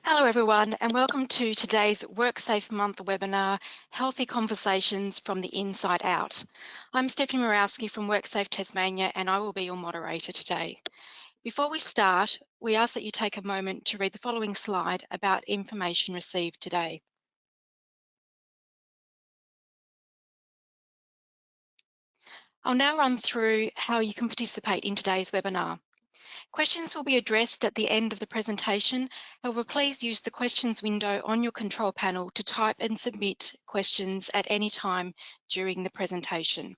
Hello everyone and welcome to today's WorkSafe Month webinar, Healthy Conversations from the Inside Out. I'm Stephanie Morawski from WorkSafe Tasmania and I will be your moderator today. Before we start, we ask that you take a moment to read the following slide about information received today. I'll now run through how you can participate in today's webinar. Questions will be addressed at the end of the presentation. However, please use the questions window on your control panel to type and submit questions at any time during the presentation.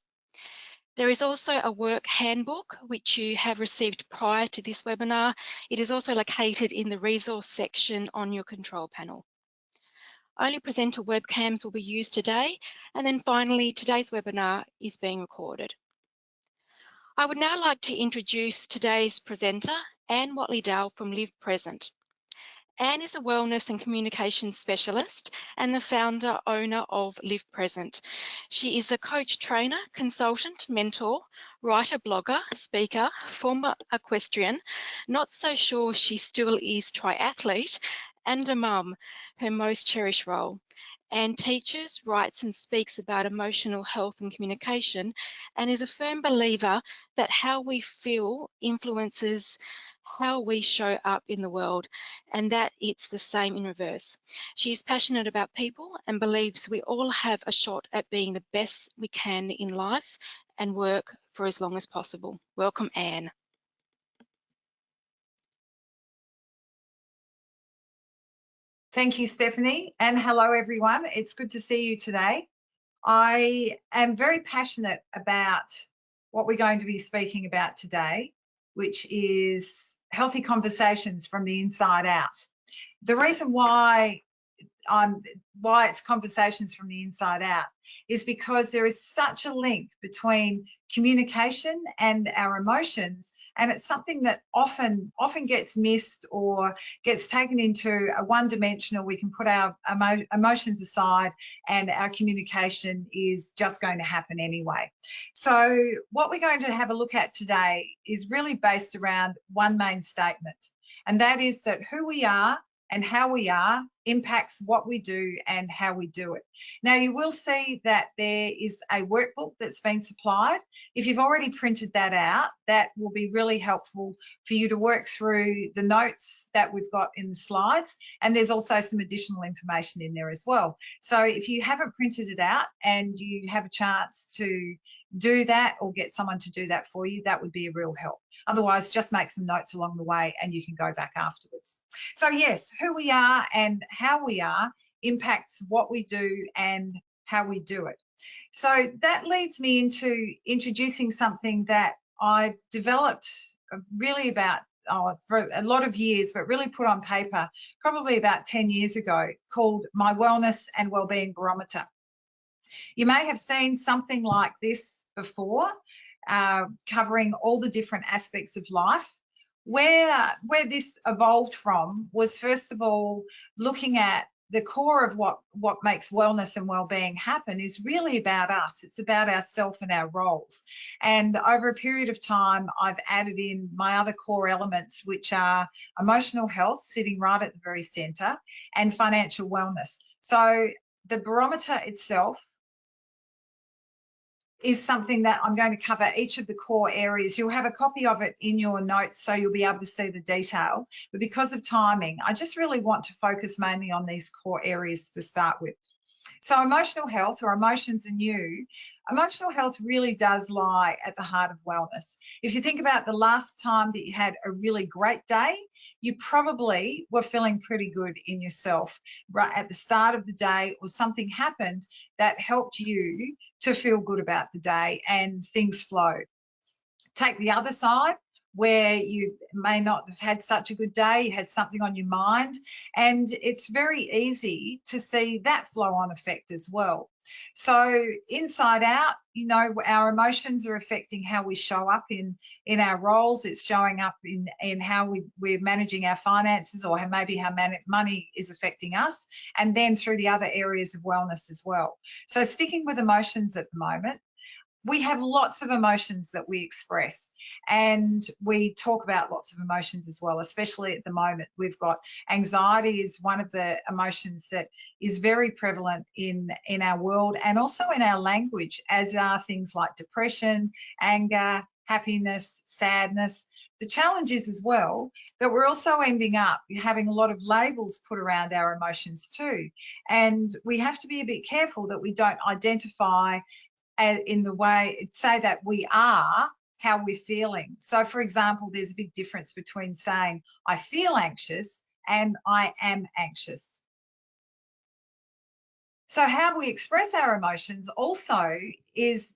There is also a work handbook which you have received prior to this webinar. It is also located in the resource section on your control panel. Only presenter webcams will be used today, and then finally today's webinar is being recorded. I would now like to introduce today's presenter, Anne Watley-Dale from Live Present. Anne is a wellness and communications specialist and the founder owner of Live Present. She is a coach, trainer, consultant, mentor, writer, blogger, speaker, former equestrian, not so sure she still is triathlete, and a mum, her most cherished role. Anne teaches, writes and speaks about emotional health and communication, and is a firm believer that how we feel influences how we show up in the world, and that it's the same in reverse. She is passionate about people and believes we all have a shot at being the best we can in life and work for as long as possible. Welcome, Anne. Thank you, Stephanie, and hello, everyone. It's good to see you today. I am very passionate about what we're going to be speaking about today, which is healthy conversations from the inside out. The reason why it's conversations from the inside out is because there is such a link between communication and our emotions, and it's something that often gets missed or gets taken into a one-dimensional. We can put our emotions aside and our communication is just going to happen anyway. So what we're going to have a look at today is really based around one main statement, and that is that who we are and how we are impacts what we do and how we do it. Now, you will see that there is a workbook that's been supplied. If you've already printed that out, that will be really helpful for you to work through the notes that we've got in the slides, and there's also some additional information in there as well. So if you haven't printed it out and you have a chance to do that or get someone to do that for you, that would be a real help. Otherwise, just make some notes along the way and you can go back afterwards. So yes, who we are and how we are impacts what we do and how we do it. So that leads me into introducing something that I've developed really about for a lot of years, but really put on paper probably about 10 years ago, called my Wellness and Wellbeing Barometer. You may have seen something like this before, covering all the different aspects of life. Where this evolved from was, first of all, looking at the core of what makes wellness and well-being happen is really about us. It's about ourselves and our roles. And over a period of time, I've added in my other core elements, which are emotional health, sitting right at the very center, and financial wellness. So the barometer itself is something that I'm going to cover each of the core areas. You'll have a copy of it in your notes, so you'll be able to see the detail. But because of timing, I just really want to focus mainly on these core areas to start with. So emotional health, or emotions in you, emotional health really does lie at the heart of wellness. If you think about the last time that you had a really great day, you probably were feeling pretty good in yourself right at the start of the day, or something happened that helped you to feel good about the day and things flowed. Take the other side, where you may not have had such a good day, you had something on your mind, and it's very easy to see that flow-on effect as well. So inside out, you know, our emotions are affecting how we show up in our roles. It's showing up in how we're managing our finances, or maybe how money is affecting us, and then through the other areas of wellness as well. So sticking with emotions at the moment, we have lots of emotions that we express, and we talk about lots of emotions as well, especially at the moment. We've got anxiety is one of the emotions that is very prevalent in our world and also in our language, as are things like depression, anger, happiness, sadness. The challenge is as well that we're also ending up having a lot of labels put around our emotions too. And we have to be a bit careful that we don't identify in the way, say that we are how we're feeling. So, for example, there's a big difference between saying I feel anxious and I am anxious. So how we express our emotions also is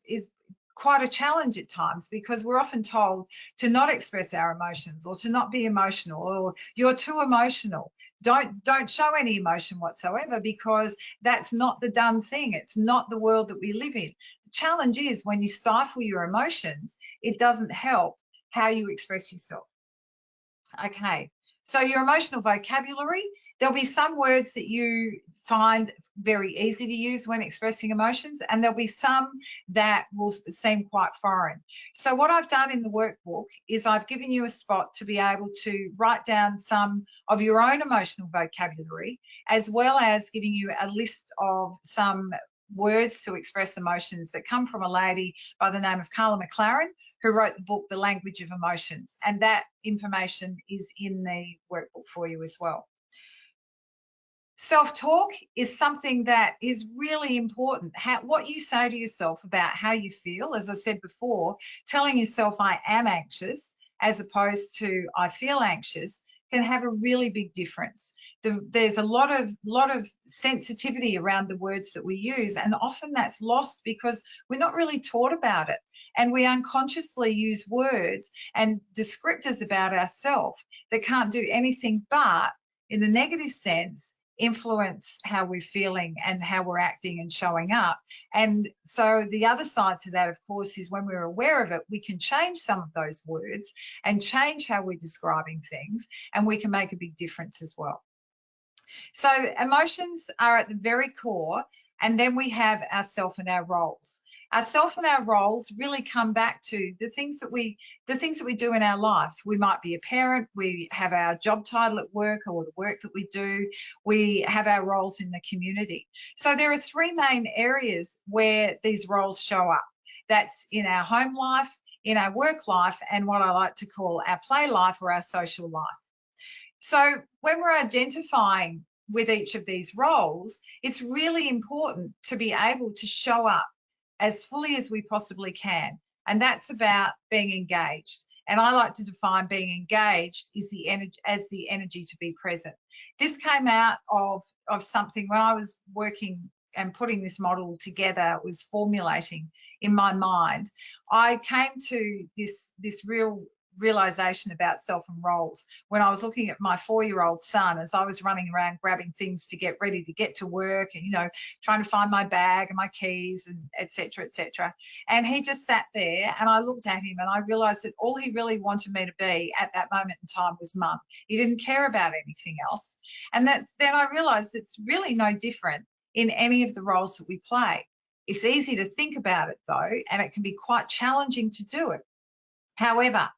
quite a challenge at times, because we're often told to not express our emotions or to not be emotional, or you're too emotional. Don't show any emotion whatsoever, because that's not the done thing. It's not the world that we live in. The challenge is when you stifle your emotions, it doesn't help how you express yourself. Okay, so your emotional vocabulary, there'll be some words that you find very easy to use when expressing emotions, and there'll be some that will seem quite foreign. So what I've done in the workbook is I've given you a spot to be able to write down some of your own emotional vocabulary, as well as giving you a list of some words to express emotions that come from a lady by the name of Carla McLaren, who wrote the book, The Language of Emotions. And that information is in the workbook for you as well. Self-talk is something that is really important. What you say to yourself about how you feel, as I said before, telling yourself I am anxious as opposed to I feel anxious can have a really big difference. There's a lot of sensitivity around the words that we use, and often that's lost because we're not really taught about it, and we unconsciously use words and descriptors about ourselves that can't do anything but, in the negative sense, influence how we're feeling and how we're acting and showing up. And so the other side to that, of course, is when we're aware of it, we can change some of those words and change how we're describing things, and we can make a big difference as well. So emotions are at the very core, and then we have ourself and our roles. Ourself and our roles really come back to the things that we do in our life. We might be a parent, we have our job title at work or the work that we do, we have our roles in the community. So there are three main areas where these roles show up. That's in our home life, in our work life, and what I like to call our play life or our social life. So when we're identifying with each of these roles, it's really important to be able to show up as fully as we possibly can. And that's about being engaged. And I like to define being engaged is the energy, as the energy to be present. This came out of something when I was working and putting this model together, was formulating in my mind. I came to this realization about self and roles when I was looking at my 4-year-old son as I was running around grabbing things to get ready to get to work, and trying to find my bag and my keys and etc. etc. And he just sat there, and I looked at him and I realized that all he really wanted me to be at that moment in time was mum. He didn't care about anything else. And then I realized it's really no different in any of the roles that we play. It's easy to think about it though, and it can be quite challenging to do it. However,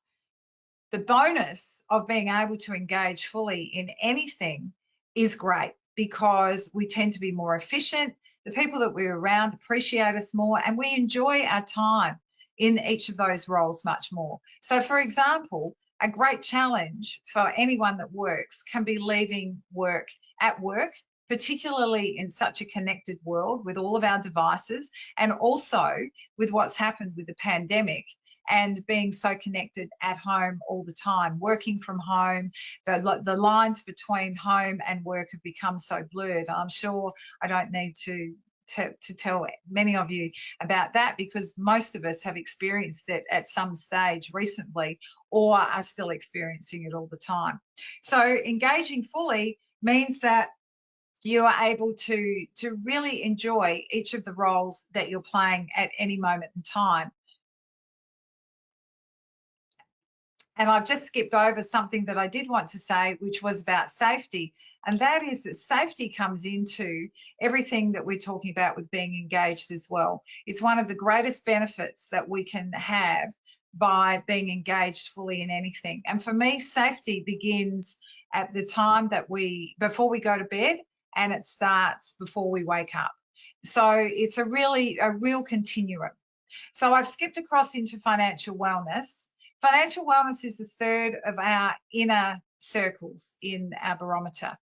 the bonus of being able to engage fully in anything is great, because we tend to be more efficient. The people that we're around appreciate us more, and we enjoy our time in each of those roles much more. So, for example, a great challenge for anyone that works can be leaving work at work, particularly in such a connected world with all of our devices, and also with what's happened with the pandemic and being so connected at home all the time, working from home. The lines between home and work have become so blurred. I'm sure I don't need to tell many of you about that, because most of us have experienced it at some stage recently or are still experiencing it all the time. So engaging fully means that you are able to really enjoy each of the roles that you're playing at any moment in time. And I've just skipped over something that I did want to say, which was about safety. And that is that safety comes into everything that we're talking about with being engaged as well. It's one of the greatest benefits that we can have by being engaged fully in anything. And for me, safety begins at the time that before we go to bed, and it starts before we wake up. So it's a real continuum. So I've skipped across into financial wellness. Financial wellness is the third of our inner circles in our barometer.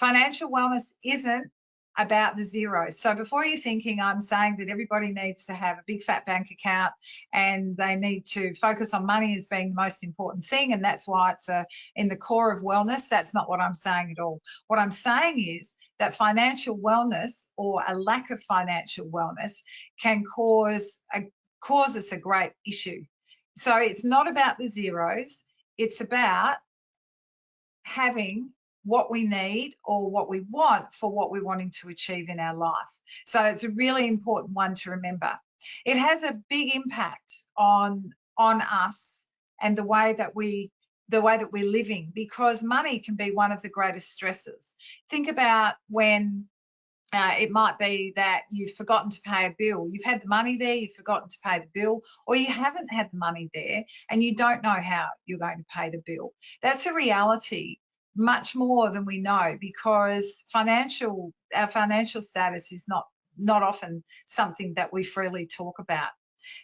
Financial wellness isn't about the zeros. So before you're thinking I'm saying that everybody needs to have a big fat bank account and they need to focus on money as being the most important thing, and that's why it's in the core of wellness, that's not what I'm saying at all. What I'm saying is that financial wellness, or a lack of financial wellness, can cause us a great issue. So it's not about the zeros, it's about having what we need or what we want for what we're wanting to achieve in our life. So it's a really important one to remember. It has a big impact on us and the way that we're living, because money can be one of the greatest stresses. Think about when it might be that you've forgotten to pay a bill. You've had the money there, you've forgotten to pay the bill, or you haven't had the money there and you don't know how you're going to pay the bill. That's a reality much more than we know, because our financial status is not often something that we freely talk about.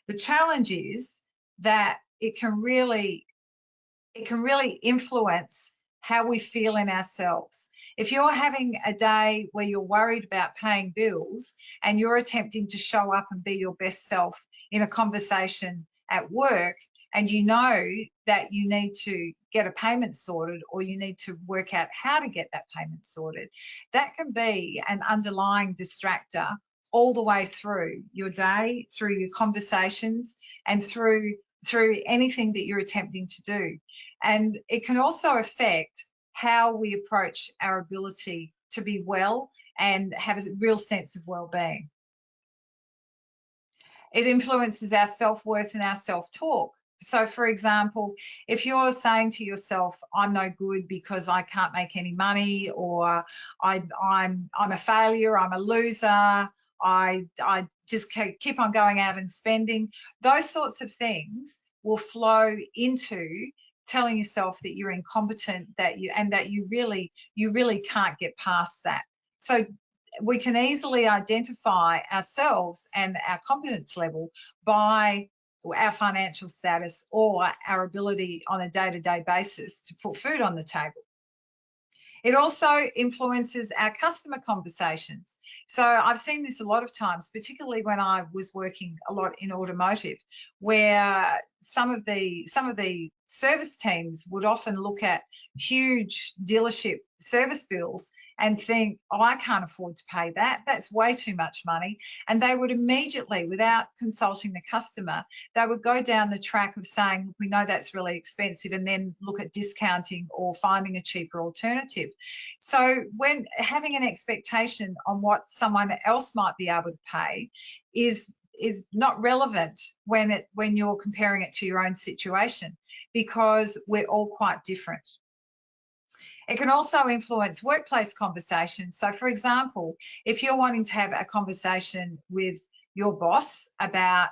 The challenge is that it can really influence how we feel in ourselves. If you're having a day where you're worried about paying bills and you're attempting to show up and be your best self in a conversation at work, and you know that you need to get a payment sorted, or you need to work out how to get that payment sorted, that can be an underlying distractor all the way through your day, through your conversations, and through anything that you're attempting to do. And it can also affect how we approach our ability to be well and have a real sense of well-being. It influences our self-worth and our self-talk. So, for example, if you're saying to yourself, I'm no good because I can't make any money, or I'm a failure, I'm a loser, I just keep on going out and spending, those sorts of things will flow into telling yourself that you're incompetent, that you really can't get past that. So we can easily identify ourselves and our competence level by our financial status or our ability on a day-to-day basis to put food on the table. It also influences our customer conversations. So I've seen this a lot of times, particularly when I was working a lot in automotive, where some of the service teams would often look at huge dealership service bills and think, oh, I can't afford to pay that. That's way too much money. And they would immediately, without consulting the customer, they would go down the track of saying, we know that's really expensive, and then look at discounting or finding a cheaper alternative. So when having an expectation on what someone else might be able to pay is not relevant when you're comparing it to your own situation, because we're all quite different. It can also influence workplace conversations. So, for example, if you're wanting to have a conversation with your boss about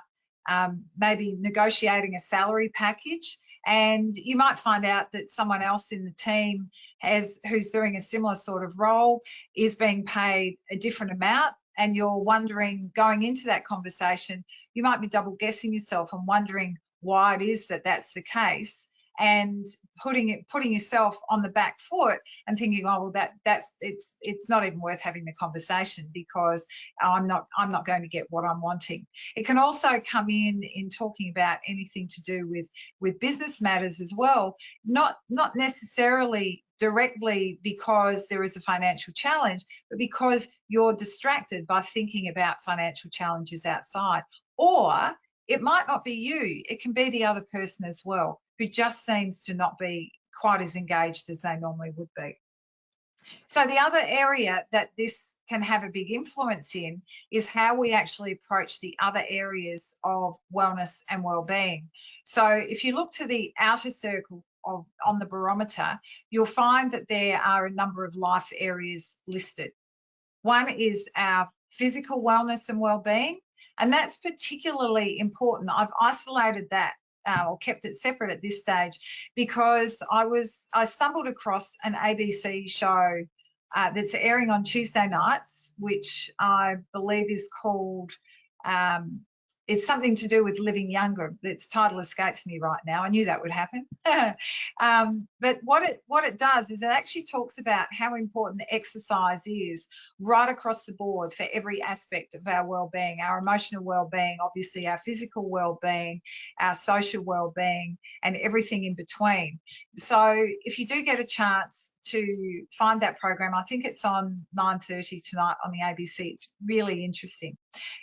maybe negotiating a salary package, and you might find out that someone else in the team who's doing a similar sort of role is being paid a different amount, and you're wondering, going into that conversation, you might be double guessing yourself and wondering why it is that that's the case, and putting yourself on the back foot and thinking, oh, well, it's not even worth having the conversation, because I'm not going to get what I'm wanting. It can also come in talking about anything to do with business matters as well, not necessarily directly because there is a financial challenge, but because you're distracted by thinking about financial challenges outside. Or it might not be you, it can be the other person as well, who just seems to not be quite as engaged as they normally would be. So the other area that this can have a big influence in is how we actually approach the other areas of wellness and well-being. So if you look to the outer circle on the barometer, you'll find that there are a number of life areas listed. One is our physical wellness and well-being, and that's particularly important. I've isolated that or kept it separate at this stage because I stumbled across an ABC show that's airing on Tuesday nights, which I believe is called um, it's something to do with living younger. Its title escapes me right now. I knew that would happen. But what it does is it actually talks about how important the exercise is right across the board for every aspect of our well-being, our emotional well-being, obviously our physical well-being, our social well-being, and everything in between. So if you do get a chance to find that program, I think it's on 9:30 tonight on the ABC. It's really interesting.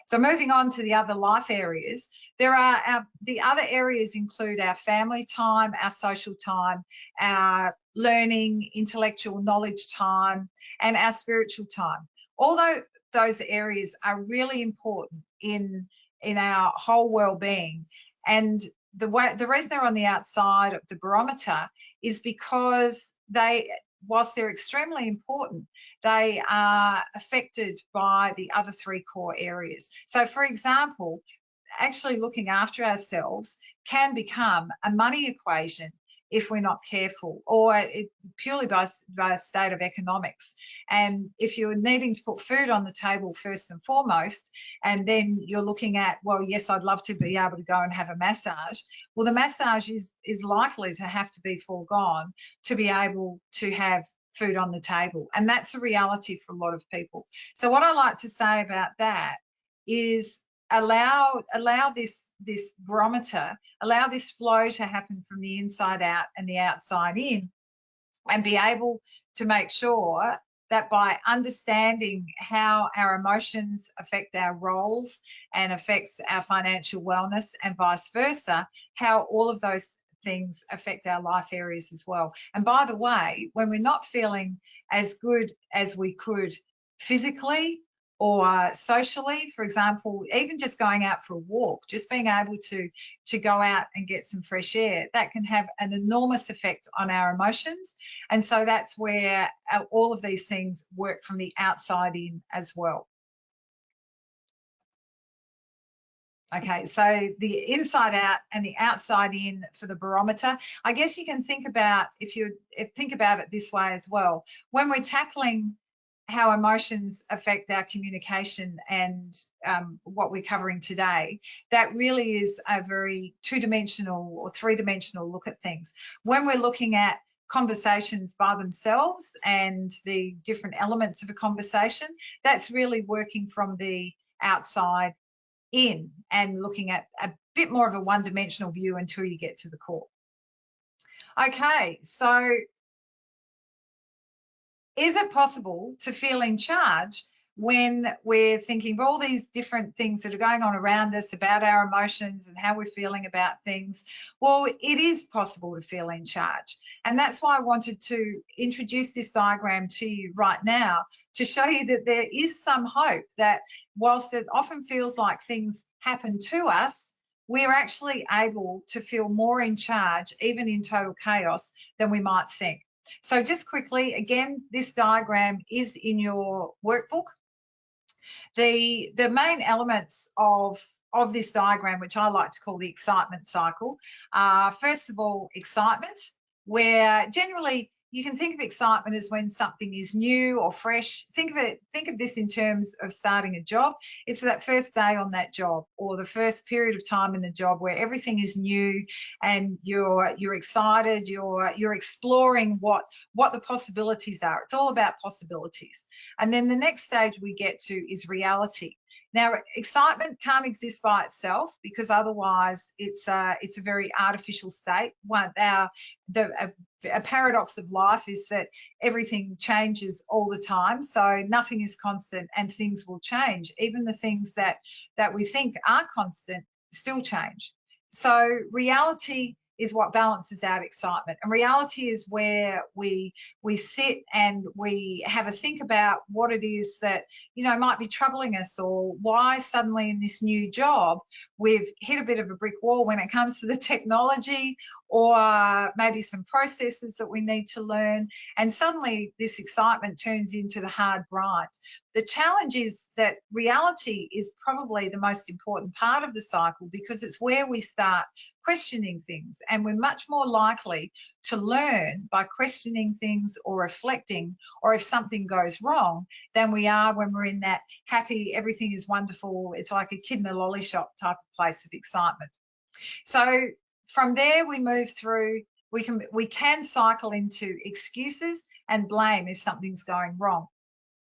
So moving on to the other life areas, the other areas include our family time, our social time, our learning, intellectual knowledge time, and our spiritual time. Although those areas are really important in our whole well-being, and the reason they're on the outside of the barometer is because whilst they're extremely important, they are affected by the other three core areas. So, for example, actually looking after ourselves can become a money equation if we're not careful, or purely by a state of economics. And if you're needing to put food on the table first and foremost, and then you're looking at, well, yes, I'd love to be able to go and have a massage. Well, the massage is likely to have to be foregone to be able to have food on the table. And that's a reality for a lot of people. So what I like to say about that is allow this barometer, allow this flow to happen from the inside out and the outside in, and be able to make sure that by understanding how our emotions affect our roles and affects our financial wellness and vice versa, how all of those things affect our life areas as well. And by the way, when we're not feeling as good as we could physically or socially, for example, even just going out for a walk, just being able to go out and get some fresh air, that can have an enormous effect on our emotions. And so that's where all of these things work from the outside in as well. Okay, so the inside out and the outside in for the barometer, I guess you can think about, if you think about it this way as well, when we're tackling how emotions affect our communication and what we're covering today, that really is a very two-dimensional or three-dimensional look at things. When we're looking at conversations by themselves and the different elements of a conversation, that's really working from the outside in and looking at a bit more of a one-dimensional view until you get to the core. Okay, so is it possible to feel in charge when we're thinking of all these different things that are going on around us about our emotions and how we're feeling about things? Well, it is possible to feel in charge. And that's why I wanted to introduce this diagram to you right now, to show you that there is some hope that whilst it often feels like things happen to us, we're actually able to feel more in charge, even in total chaos, than we might think. So just quickly, again, this diagram is in your workbook. The main elements of this diagram, which I like to call the excitement cycle, are first of all, excitement, where generally you can think of excitement as when something is new or fresh. Think of this in terms of starting a job. It's that first day on that job, or the first period of time in the job where everything is new and you're excited, you're exploring what the possibilities are. It's all about possibilities. And then the next stage we get to is reality. Now, excitement can't exist by itself because otherwise it's a very artificial state. A paradox of life is that everything changes all the time, so nothing is constant and things will change. Even the things that we think are constant still change. So reality is what balances out excitement. And reality is where we sit and we have a think about what it is that, you know, might be troubling us, or why suddenly in this new job we've hit a bit of a brick wall when it comes to the technology, or maybe some processes that we need to learn. And suddenly this excitement turns into the hard grind. The challenge is that reality is probably the most important part of the cycle, because it's where we start questioning things, and we're much more likely to learn by questioning things or reflecting, or if something goes wrong, than we are when we're in that happy, everything is wonderful, it's like a kid in a lolly shop type of place of excitement. So from there we move through, we can cycle into excuses and blame if something's going wrong.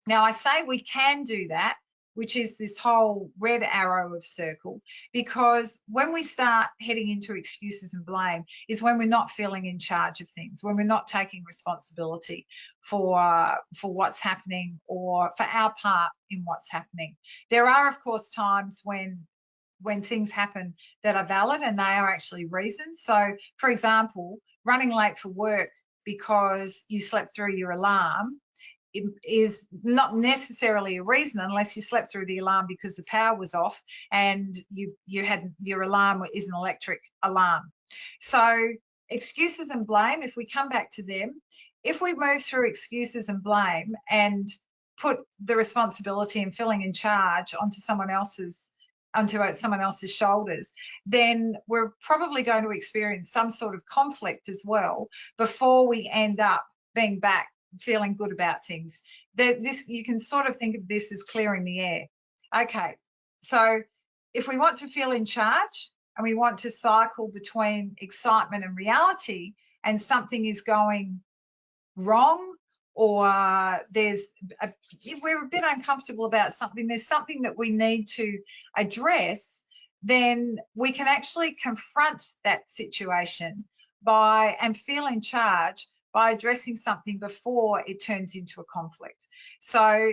Now, I say we can do that, which is this whole red arrow of circle, because when we start heading into excuses and blame is when we're not feeling in charge of things, when we're not taking responsibility for what's happening, or for our part in what's happening. There are, of course, times when things happen that are valid and they are actually reasons. So, for example, running late for work because you slept through your alarm is not necessarily a reason, unless you slept through the alarm because the power was off and you had, your alarm is an electric alarm. So excuses and blame, if we come back to them, if we move through excuses and blame and put the responsibility and feeling in charge onto someone else's shoulders, then we're probably going to experience some sort of conflict as well before we end up being back feeling good about things. You can sort of think of this as clearing the air. Okay, so if we want to feel in charge and we want to cycle between excitement and reality, and something is going wrong, or we're a bit uncomfortable about something, there's something that we need to address, then we can actually confront that situation and feel in charge by addressing something before it turns into a conflict. So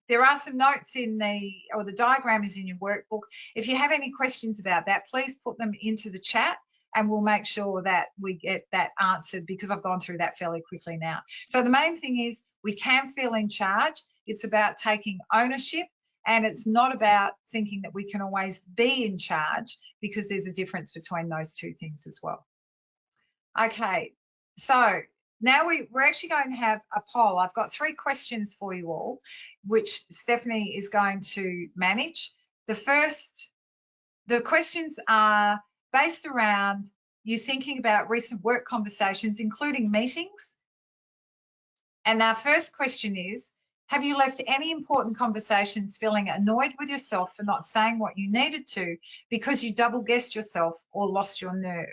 there are some notes the diagram is in your workbook. If you have any questions about that, please put them into the chat and we'll make sure that we get that answered, because I've gone through that fairly quickly now. So the main thing is we can feel in charge. It's about taking ownership, and it's not about thinking that we can always be in charge, because there's a difference between those two things as well. Okay, so now we're actually going to have a poll. I've got 3 questions for you all, which Stephanie is going to manage. The questions are based around you thinking about recent work conversations, including meetings. And our first question is, have you left any important conversations feeling annoyed with yourself for not saying what you needed to because you double guessed yourself or lost your nerve?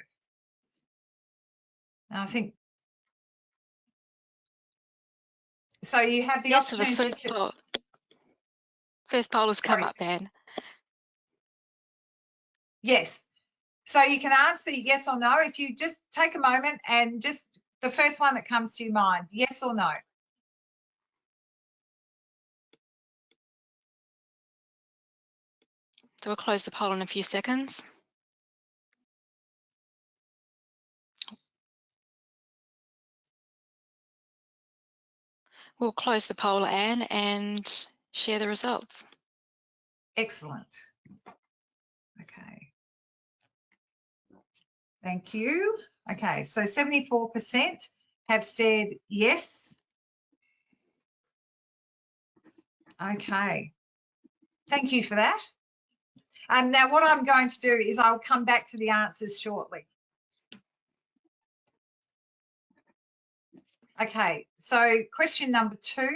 And I think, so you have the Yes, so the opportunity first poll has come sorry. up, Anne. Yes. So you can answer yes or no. If you just take a moment and just the first one that comes to your mind, yes or no. So we'll close the poll in a few seconds. We'll close the poll, Anne, and share the results. Excellent. Okay. Thank you. Okay, so 74% have said yes. Okay. Thank you for that. Now what I'm going to do is I'll come back to the answers shortly. Okay, so question number 2.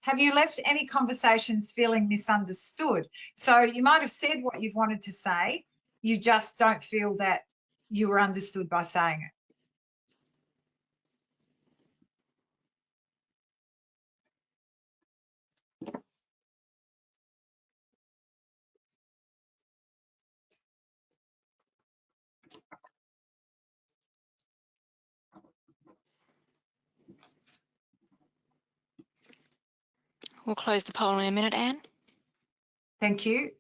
Have you left any conversations feeling misunderstood? So you might have said what you've wanted to say, you just don't feel that you were understood by saying it. We'll close the poll in a minute, Anne. Thank you.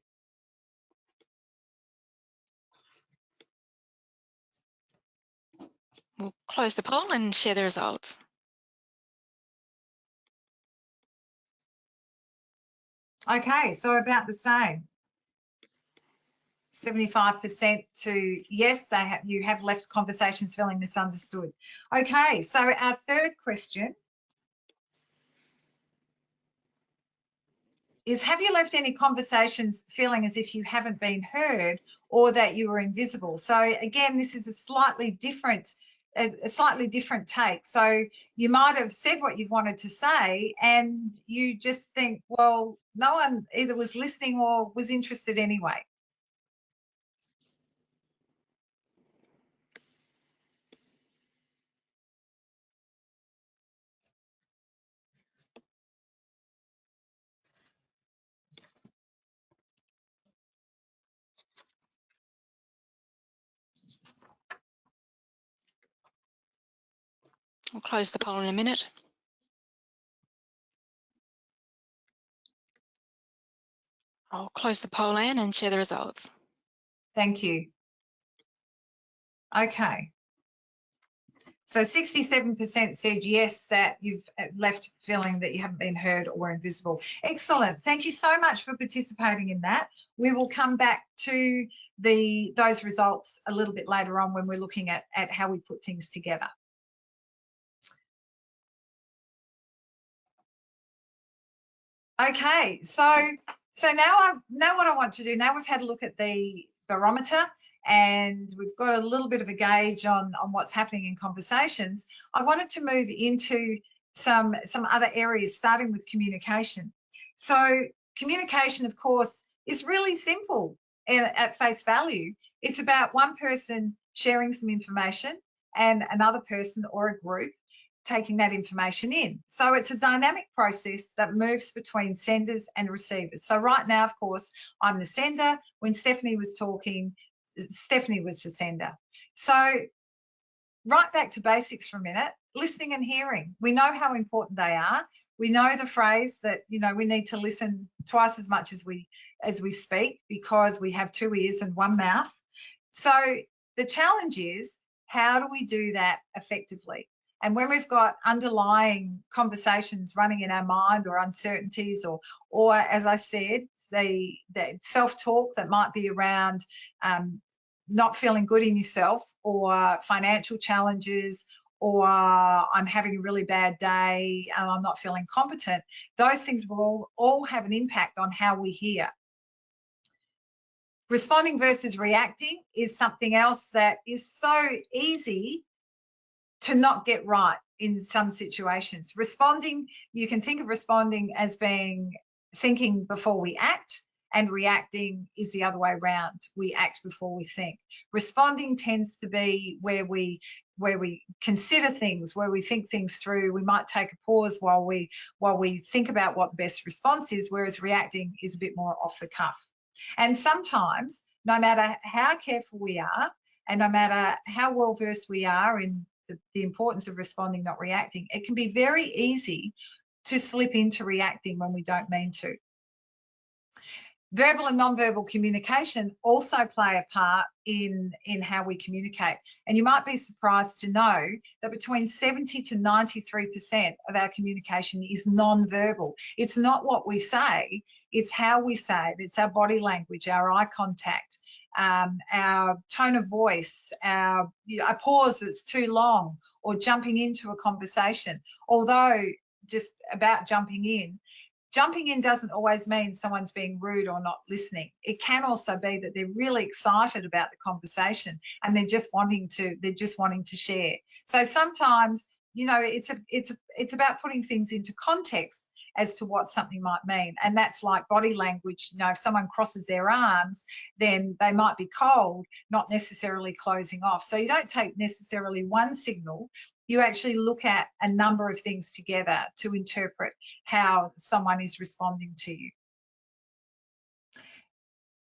We'll close the poll and share the results. Okay, so about the same. 75% to yes, you have left conversations feeling misunderstood. Okay, so our third question is, have you left any conversations feeling as if you haven't been heard or that you were invisible? So again, this is a slightly different take. So you might have said what you wanted to say and you just think, well, no one either was listening or was interested anyway. We'll close the poll in a minute. I'll close the poll, Anne, and share the results. Thank you. Okay. So 67% said yes, that you've left feeling that you haven't been heard or were invisible. Excellent. Thank you so much for participating in that. We will come back to those results a little bit later on when we're looking at how we put things together. Okay, so now what I want to do, now we've had a look at the barometer and we've got a little bit of a gauge on what's happening in conversations, I wanted to move into some other areas, starting with communication. So communication, of course, is really simple at face value. It's about one person sharing some information and another person or a group taking that information in. So it's a dynamic process that moves between senders and receivers. So right now, of course, I'm the sender. When Stephanie was talking, Stephanie was the sender. So right back to basics for a minute, listening and hearing. We know how important they are. We know the phrase that, you know, we need to listen twice as much as we speak because we have two ears and one mouth. So the challenge is, how do we do that effectively? And when we've got underlying conversations running in our mind or uncertainties or as I said, the self-talk that might be around not feeling good in yourself or financial challenges or I'm having a really bad day and I'm not feeling competent, those things will all have an impact on how we hear. Responding versus reacting is something else that is so easy to not get right in some situations. Responding, you can think of responding as being thinking before we act, and reacting is the other way around. We act before we think. Responding tends to be where we consider things, where we think things through. We might take a pause while we think about what the best response is, whereas reacting is a bit more off the cuff. And sometimes, no matter how careful we are, and no matter how well versed we are in the importance of responding, not reacting, it can be very easy to slip into reacting when we don't mean to. Verbal and non-verbal communication also play a part in how we communicate. And you might be surprised to know that between 70 to 93% of our communication is non-verbal. It's not what we say, it's how we say it. It's our body language, our eye contact, our tone of voice, a pause that's too long, or jumping into a conversation. Although, just about jumping in doesn't always mean someone's being rude or not listening. It can also be that they're really excited about the conversation and they're just wanting to share. So sometimes, you know, it's about putting things into context as to what something might mean. And that's like body language. You know, if someone crosses their arms, then they might be cold, not necessarily closing off. So you don't take necessarily one signal. You actually look at a number of things together to interpret how someone is responding to you.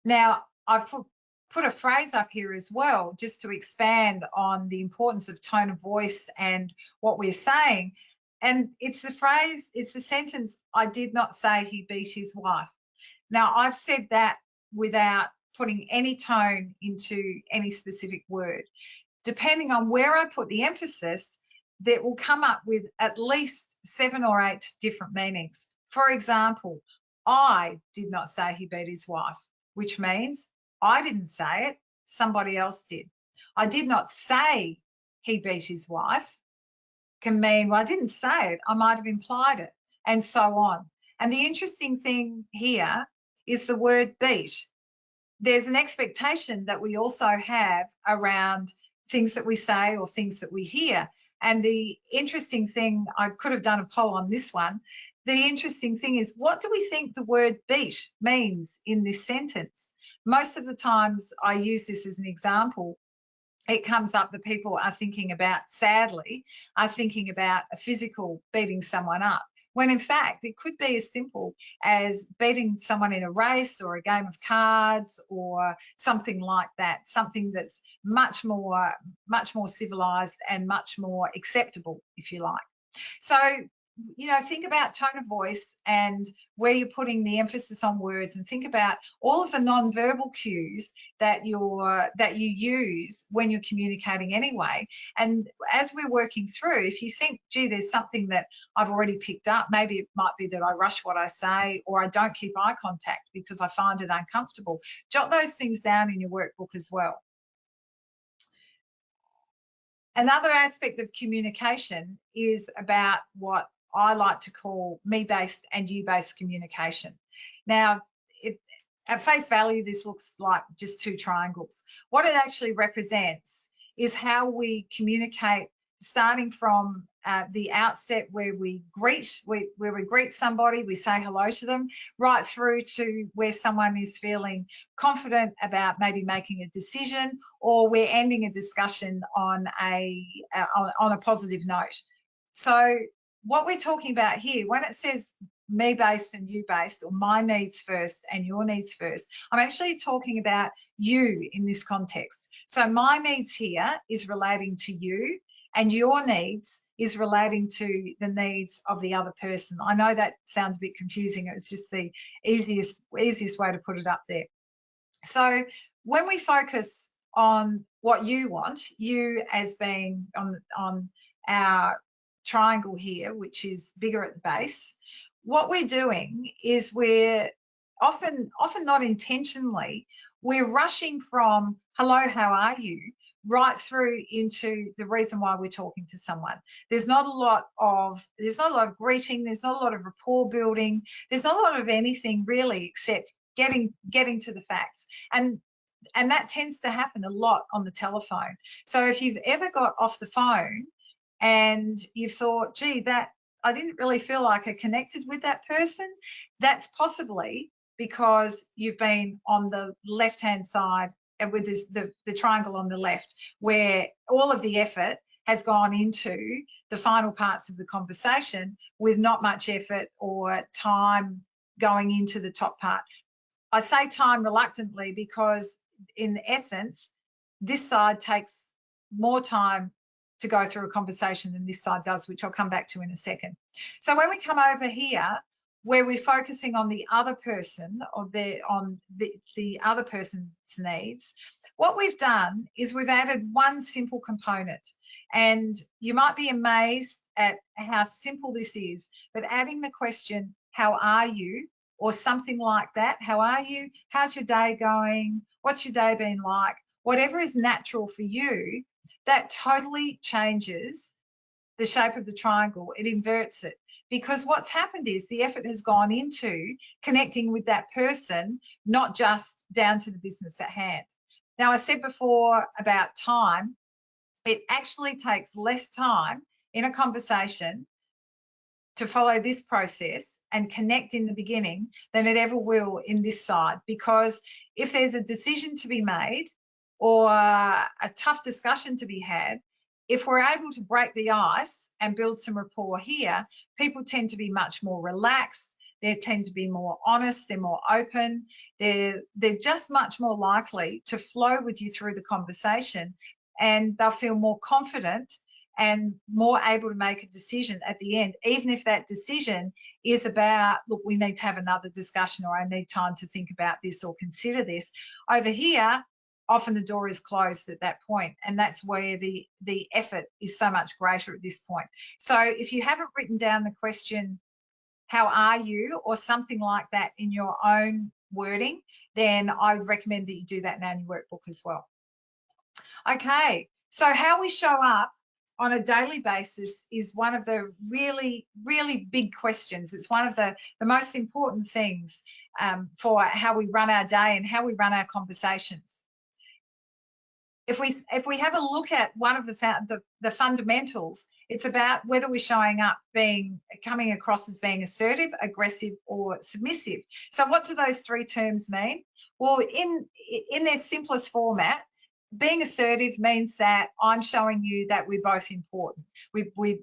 Now, I've put a phrase up here as well, just to expand on the importance of tone of voice and what we're saying. And it's the phrase, it's the sentence, "I did not say he beat his wife." Now, I've said that without putting any tone into any specific word. depending on where I put the emphasis, that will come up with at least 7 or 8 different meanings. For example, I did not say he beat his wife, which means I didn't say it, somebody else did. I did not say he beat his wife can mean, well, I didn't say it, I might have implied it, and so on. And the interesting thing here is the word beat. There's an expectation that we also have around things that we say or things that we hear. And the interesting thing, I could have done a poll on this one. The interesting thing is, what do we think the word beat means in this sentence? Most of the times I use this as an example. It comes up that people are thinking about, sadly, are thinking about a physical beating someone up, when in fact it could be as simple as beating someone in a race or a game of cards or something like that, something that's much more civilized and much more acceptable, if you like. So, think about tone of voice and where you're putting the emphasis on words, and think about all of the non-verbal cues that you use when you're communicating anyway. And as we're working through, if you think, gee, there's something that I've already picked up, maybe it might be that I rush what I say, or I don't keep eye contact because I find it uncomfortable. Jot those things down in your workbook as well. Another aspect of communication is about what I like to call me-based and you-based communication. Now, at face value, this looks like just 2 triangles. What it actually represents is how we communicate, starting from the outset where we greet somebody, we say hello to them, right through to where someone is feeling confident about maybe making a decision, or we're ending a discussion on a positive note. So what we're talking about here, when it says me-based and you-based, or my needs first and your needs first, I'm actually talking about you in this context. So my needs here is relating to you, and your needs is relating to the needs of the other person. I know that sounds a bit confusing. It's just the easiest way to put it up there. So when we focus on what you want, you as being on our triangle here, which is bigger at the base, what we're doing is we're often not intentionally, we're rushing from hello, how are you, right through into the reason why we're talking to someone. There's not a lot of greeting, there's not a lot of rapport building, there's not a lot of anything really except getting to the facts. And that tends to happen a lot on the telephone. So if you've ever got off the phone and you've thought, gee, that I didn't really feel like I connected with that person, that's possibly because you've been on the left-hand side with the triangle on the left, where all of the effort has gone into the final parts of the conversation with not much effort or time going into the top part. I say time reluctantly because in essence, this side takes more time to go through a conversation than this side does, which I'll come back to in a second. So when we come over here, where we're focusing on the other person, or on the other person's needs, what we've done is we've added one simple component. And you might be amazed at how simple this is, but adding the question, how are you? Or something like that. How are you? How's your day going? What's your day been like? Whatever is natural for you, that totally changes the shape of the triangle. It inverts it, because what's happened is the effort has gone into connecting with that person, not just down to the business at hand. Now, I said before about time. It actually takes less time in a conversation to follow this process and connect in the beginning than it ever will in this side. Because if there's a decision to be made or a tough discussion to be had, if we're able to break the ice and build some rapport here, people tend to be much more relaxed. They tend to be more honest. They're more open. They're just much more likely to flow with you through the conversation, and they'll feel more confident and more able to make a decision at the end, even if that decision is about, look, we need to have another discussion, or I need time to think about this or consider this. Over here, often the door is closed at that point, and that's where the effort is so much greater at this point. So if you haven't written down the question, how are you, or something like that in your own wording, then I would recommend that you do that now in your workbook as well. Okay, so how we show up on a daily basis is one of the really, really big questions. It's one of the most important things for how we run our day and how we run our conversations. If we have a look at one of the fundamentals, it's about whether we're showing up coming across as being assertive, aggressive, or submissive. So what do those three terms mean? Well, in their simplest format, being assertive means that I'm showing you that we're both important.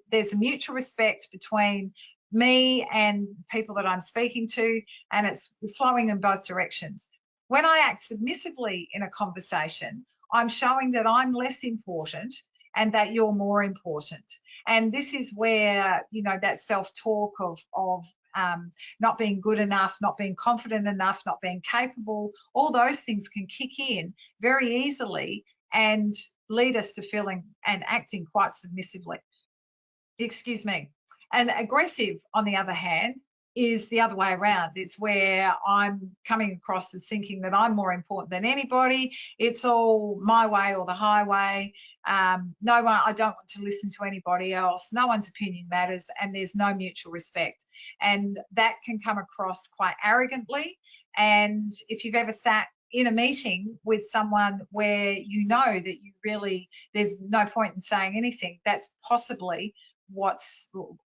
There's a mutual respect between me and people that I'm speaking to, and it's flowing in both directions. When I act submissively in a conversation, I'm showing that I'm less important and that you're more important. And this is where, that self-talk of not being good enough, not being confident enough, not being capable, all those things can kick in very easily and lead us to feeling and acting quite submissively. Excuse me. And aggressive, on the other hand, is the other way around. It's where I'm coming across as thinking that I'm more important than anybody. It's all my way or the highway. I don't want to listen to anybody else. No one's opinion matters, and there's no mutual respect. And that can come across quite arrogantly. And if you've ever sat in a meeting with someone where you know that there's no point in saying anything, that's possibly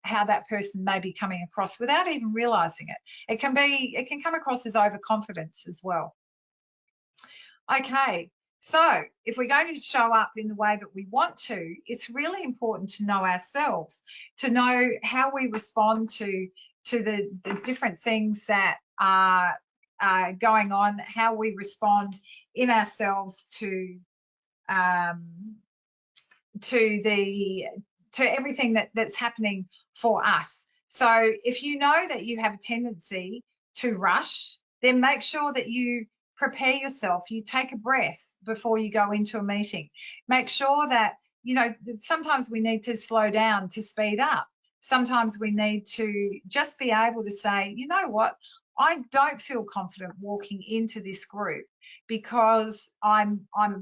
how that person may be coming across without even realizing it. It can come across as overconfidence as well. Okay, so if we're going to show up in the way that we want to, it's really important to know ourselves, to know how we respond to the different things that are going on, how we respond in ourselves to everything that's happening for us. So if you know that you have a tendency to rush, then make sure that you prepare yourself. You take a breath before you go into a meeting. Make sure that, sometimes we need to slow down to speed up. Sometimes we need to just be able to say, you know what, I don't feel confident walking into this group because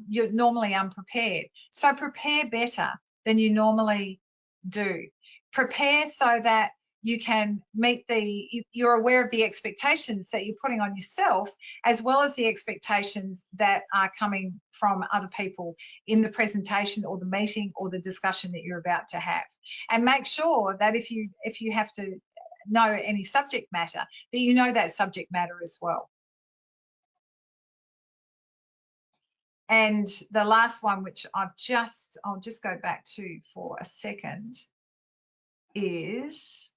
you're normally unprepared. So prepare better than you normally do. Prepare so that you can you're aware of the expectations that you're putting on yourself, as well as the expectations that are coming from other people in the presentation or the meeting or the discussion that you're about to have. And make sure that if you have to know any subject matter, that you know that subject matter as well. And the last one, which I'll just go back to for a second, is,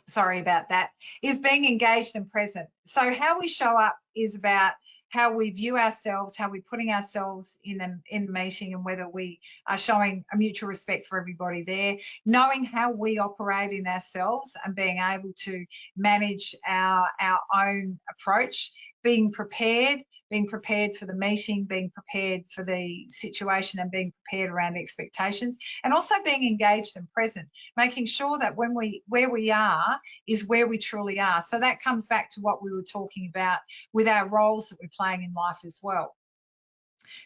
sorry about that, is being engaged and present. So how we show up is about how we view ourselves, how we're putting ourselves in the meeting, and whether we are showing a mutual respect for everybody there, knowing how we operate in ourselves and being able to manage our own approach, being prepared for the meeting, being prepared for the situation, and being prepared around expectations, and also being engaged and present, making sure that where we are is where we truly are. So that comes back to what we were talking about with our roles that we're playing in life as well.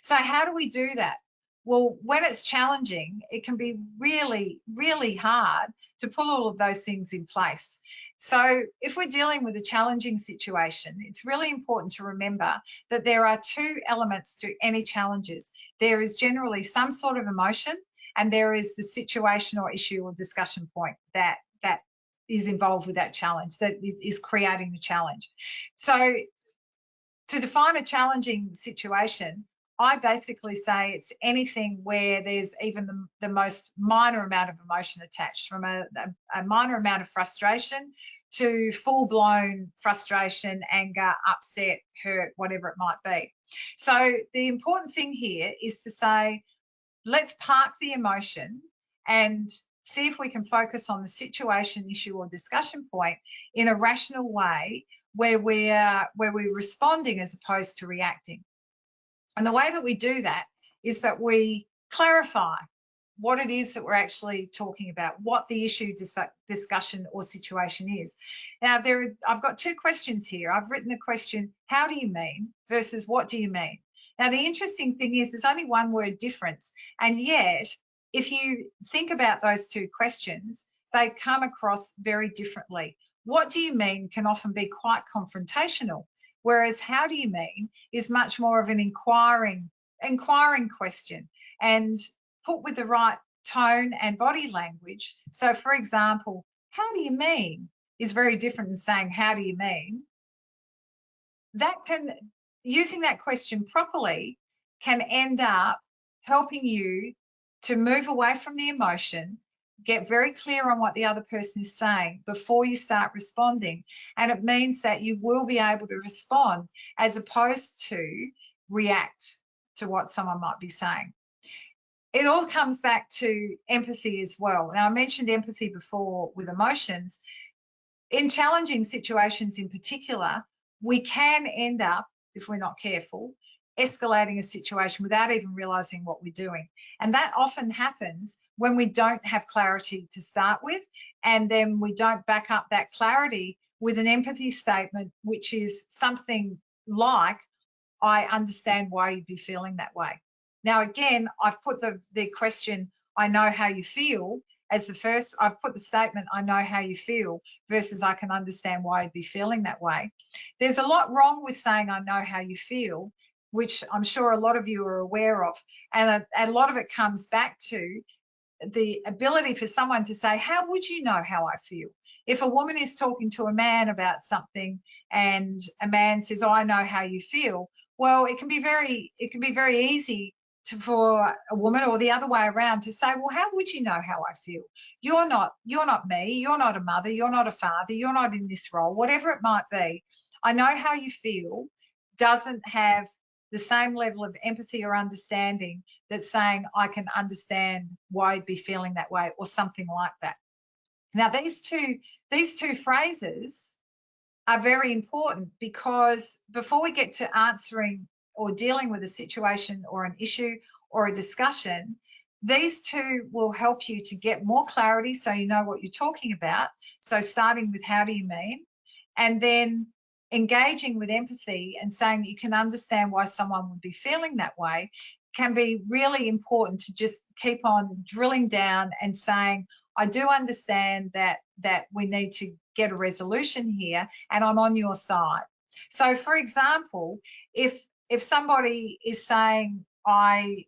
So how do we do that? Well, when it's challenging, it can be really, really hard to put all of those things in place. So if we're dealing with a challenging situation, it's really important to remember that there are two elements to any challenges. There is generally some sort of emotion, and there is the situation or issue or discussion point that is involved with that challenge, that is creating the challenge. So to define a challenging situation, I basically say it's anything where there's even the most minor amount of emotion attached, from a minor amount of frustration to full-blown frustration, anger, upset, hurt, whatever it might be. So the important thing here is to say, let's park the emotion and see if we can focus on the situation, issue, or discussion point in a rational way where we're responding as opposed to reacting. And the way that we do that is that we clarify what it is that we're actually talking about, what the issue, discussion or situation is. Now, I've got two questions here. I've written the question, how do you mean, versus what do you mean? Now, the interesting thing is there's only one word difference. And yet, if you think about those two questions, they come across very differently. What do you mean can often be quite confrontational, whereas how do you mean is much more of an inquiring question and put with the right tone and body language. So, for example, how do you mean is very different than saying, how do you mean? That can, using that question properly, can end up helping you to move away from the emotion, get very clear on what the other person is saying before you start responding. And it means that you will be able to respond as opposed to react to what someone might be saying. It all comes back to empathy as well. Now, I mentioned empathy before with emotions. In challenging situations in particular, we can end up, if we're not careful, escalating a situation without even realizing what we're doing. And that often happens when we don't have clarity to start with, and then we don't back up that clarity with an empathy statement, which is something like, I understand why you'd be feeling that way. Now, again, I've put the question, I know how you feel, as the first. I've put the statement, I know how you feel, versus I can understand why you'd be feeling that way. There's a lot wrong with saying, I know how you feel, which I'm sure a lot of you are aware of. And a lot of it comes back to the ability for someone to say, how would you know how I feel? If a woman is talking to a man about something and a man says, oh, I know how you feel, well, it can be very easy for a woman, or the other way around, to say, well, how would you know how I feel? You're not me, you're not a mother, you're not a father, you're not in this role, whatever it might be. I know how you feel doesn't have the same level of empathy or understanding that's saying, I can understand why you'd be feeling that way, or something like that. Now, these two phrases are very important, because before we get to answering or dealing with a situation or an issue or a discussion, these two will help you to get more clarity so you know what you're talking about. So starting with how do you mean, and then engaging with empathy and saying that you can understand why someone would be feeling that way, can be really important to just keep on drilling down and saying, I do understand that we need to get a resolution here, and I'm on your side. So, for example, if somebody is saying, I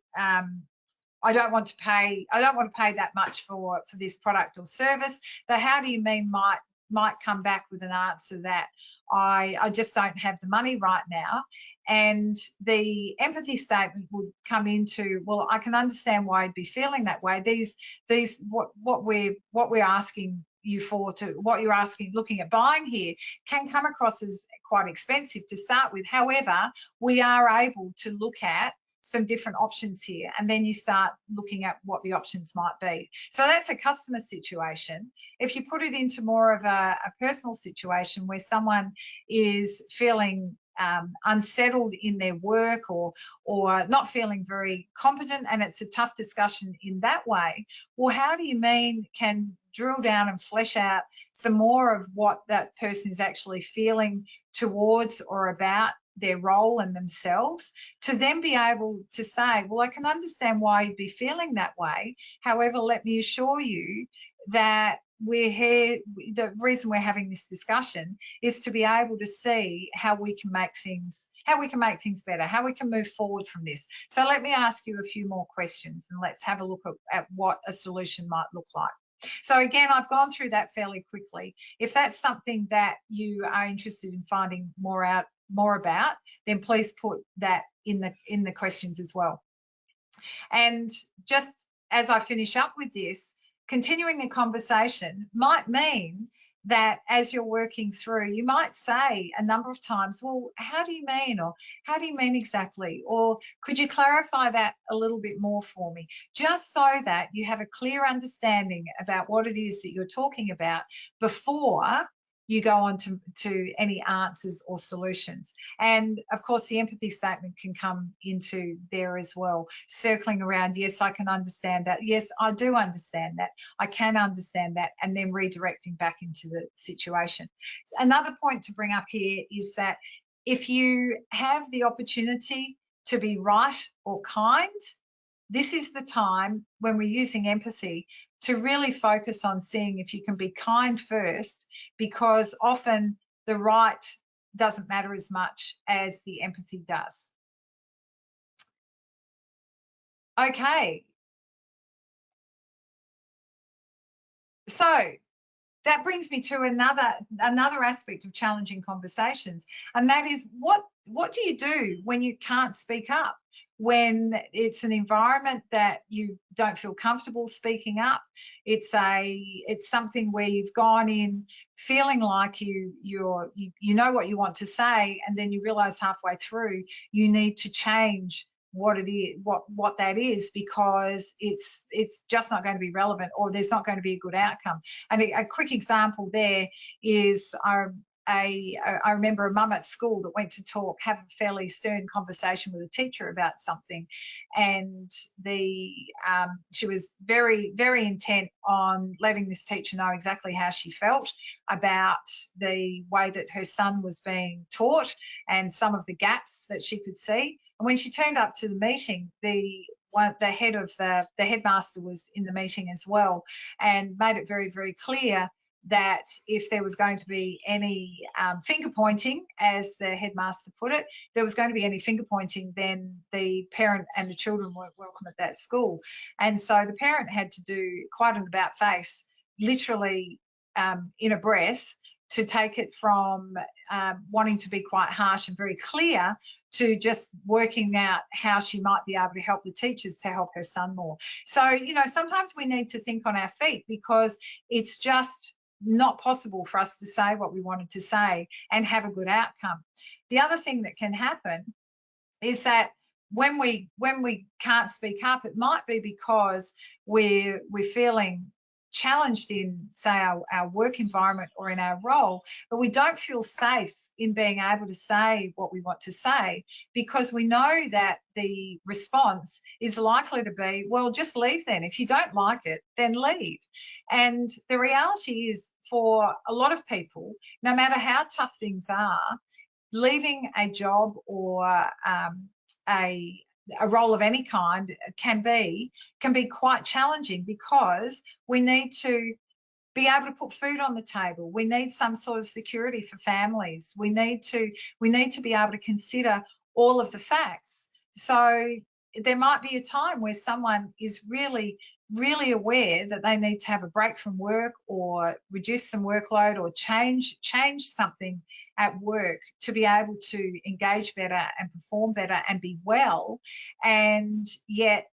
don't want to pay that much for this product or service, the how do you mean might come back with an answer that I just don't have the money right now. And the empathy statement would come into, well, I can understand why you'd be feeling that way. What we're asking you for, to what you're asking, looking at buying here, can come across as quite expensive to start with. However, we are able to look at some different options here, and then you start looking at what the options might be. So that's a customer situation. If you put it into more of a personal situation where someone is feeling unsettled in their work, or not feeling very competent, and it's a tough discussion in that way, well, how do you mean can drill down and flesh out some more of what that person is actually feeling towards or about their role and themselves, to then be able to say, well, I can understand why you'd be feeling that way. However, let me assure you that we're here, the reason we're having this discussion is to be able to see how we can make things better, how we can move forward from this. So let me ask you a few more questions, and let's have a look at what a solution might look like. So again, I've gone through that fairly quickly. If that's something that you are interested in finding more about, then please put that in the questions as well. And just as I finish up with this, continuing the conversation might mean that as you're working through, you might say a number of times, well, how do you mean? Or how do you mean exactly? Or could you clarify that a little bit more for me? Just so that you have a clear understanding about what it is that you're talking about before you go on to any answers or solutions. And of course, the empathy statement can come into there as well, circling around, yes, I can understand that. Yes, I do understand that. I can understand that, and then redirecting back into the situation. Another point to bring up here is that if you have the opportunity to be right or kind, this is the time when we're using empathy to really focus on seeing if you can be kind first, because often the right doesn't matter as much as the empathy does. Okay. So that brings me to another aspect of challenging conversations, and that is what do you do when you can't speak up, when it's an environment that you don't feel comfortable speaking up? It's something where you've gone in feeling like you know what you want to say, and then you realize halfway through you need to change what it is, what that is, because it's just not going to be relevant, or there's not going to be a good outcome. And a quick example there is I remember a mum at school that went to have a fairly stern conversation with a teacher about something, and she was very, very intent on letting this teacher know exactly how she felt about the way that her son was being taught and some of the gaps that she could see. And when she turned up to the meeting, the headmaster was in the meeting as well, and made it very, very clear that if there was going to be any finger pointing, as the headmaster put it, if there was going to be any finger pointing, then the parent and the children weren't welcome at that school. And so the parent had to do quite an about face, literally in a breath, to take it from wanting to be quite harsh and very clear to just working out how she might be able to help the teachers to help her son more. So, sometimes we need to think on our feet, because it's just not possible for us to say what we wanted to say and have a good outcome. The other thing that can happen is that when we can't speak up, it might be because we're feeling challenged in, say, our work environment or in our role, but we don't feel safe in being able to say what we want to say, because we know that the response is likely to be, well, just leave then. If you don't like it, then leave. And the reality is, for a lot of people, no matter how tough things are, leaving a job or a role of any kind can be quite challenging, because we need to be able to put food on the table. We need some sort of security for families. We need to be able to consider all of the facts. So there might be a time where someone is really, really aware that they need to have a break from work, or reduce some workload, or change something at work to be able to engage better and perform better and be well, and yet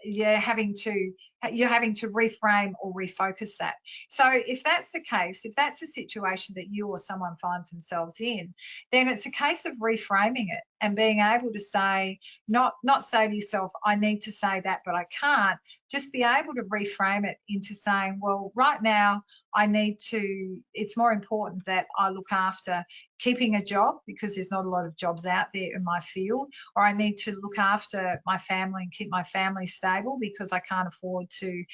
you're having to reframe or refocus that. So if that's the case, if that's a situation that you or someone finds themselves in, then it's a case of reframing it and being able to say, not say to yourself, I need to say that, but I can't. Just be able to reframe it into saying, well, right now it's more important that I look after keeping a job, because there's not a lot of jobs out there in my field, or I need to look after my family and keep my family stable, because I can't afford to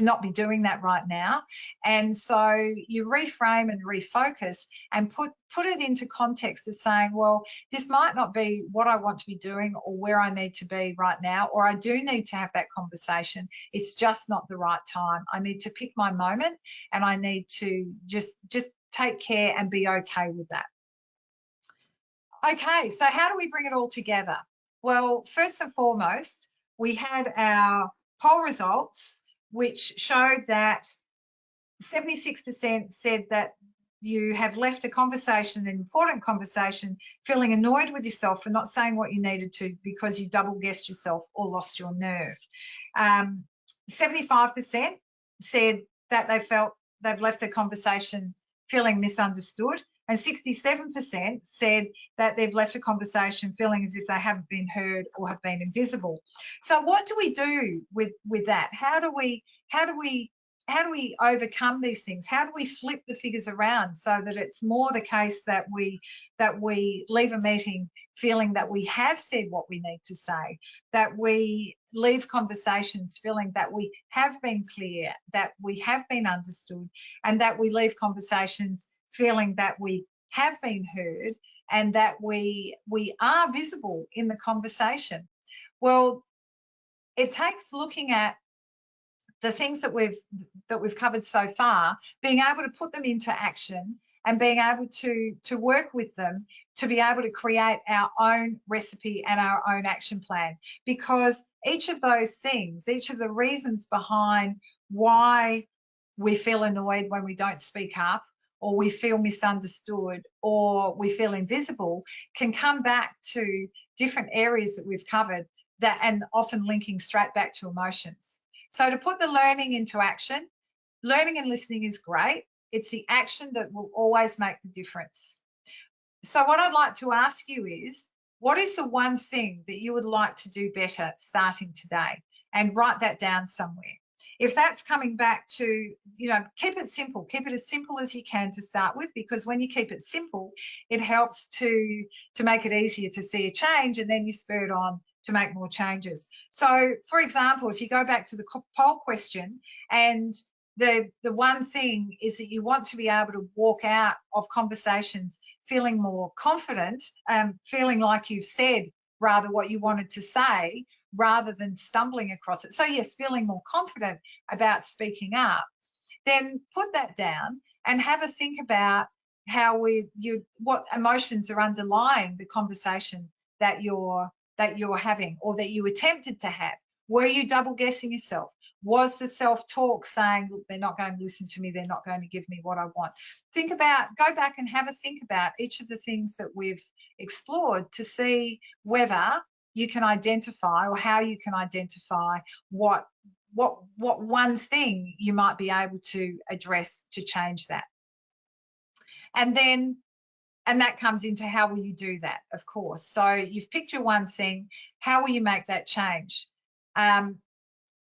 not be doing that right now. And so you reframe and refocus and put it into context of saying, well, this might not be what I want to be doing or where I need to be right now, or I do need to have that conversation. It's just not the right time. I need to pick my moment, and I need to just take care and be okay with that. Okay, so how do we bring it all together? Well, first and foremost, we had our poll results, which showed that 76% said that you have left a conversation, an important conversation, feeling annoyed with yourself for not saying what you needed to because you double-guessed yourself or lost your nerve. 75% said that they felt they've left the conversation feeling misunderstood, and 67% said that they've left a conversation feeling as if they haven't been heard or have been invisible. So what do we do with that? How do we overcome these things? How do we flip the figures around so that it's more the case that we leave a meeting feeling that we have said what we need to say, that we leave conversations feeling that we have been clear, that we have been understood, and that we leave conversations feeling that we have been heard and that we are visible in the conversation? Well, it takes looking at the things that we've covered so far, being able to put them into action and being able to work with them to be able to create our own recipe and our own action plan. Because each of those things, each of the reasons behind why we feel annoyed when we don't speak up, or we feel misunderstood, or we feel invisible, can come back to different areas that we've covered, that and often linking straight back to emotions. So to put the learning into action, learning and listening is great. It's the action that will always make the difference. So what I'd like to ask you is, what is the one thing that you would like to do better starting today? And write that down somewhere. If that's coming back to, keep it simple. Keep it as simple as you can to start with, because when you keep it simple, it helps to make it easier to see a change, and then you spur it on to make more changes. So, for example, if you go back to the poll question, and the one thing is that you want to be able to walk out of conversations feeling more confident, feeling like you've said rather what you wanted to say, rather than stumbling across it. So yes, feeling more confident about speaking up. Then put that down and have a think about how what emotions are underlying the conversation that you're having, or that you attempted to have. Were you double guessing yourself? Was the self-talk saying, look, they're not going to listen to me, they're not going to give me what I want? Go back and have a think about each of the things that we've explored to see whether you can identify, or how you can identify what one thing you might be able to address to change that. And that comes into how will you do that, of course. So you've picked your one thing, how will you make that change?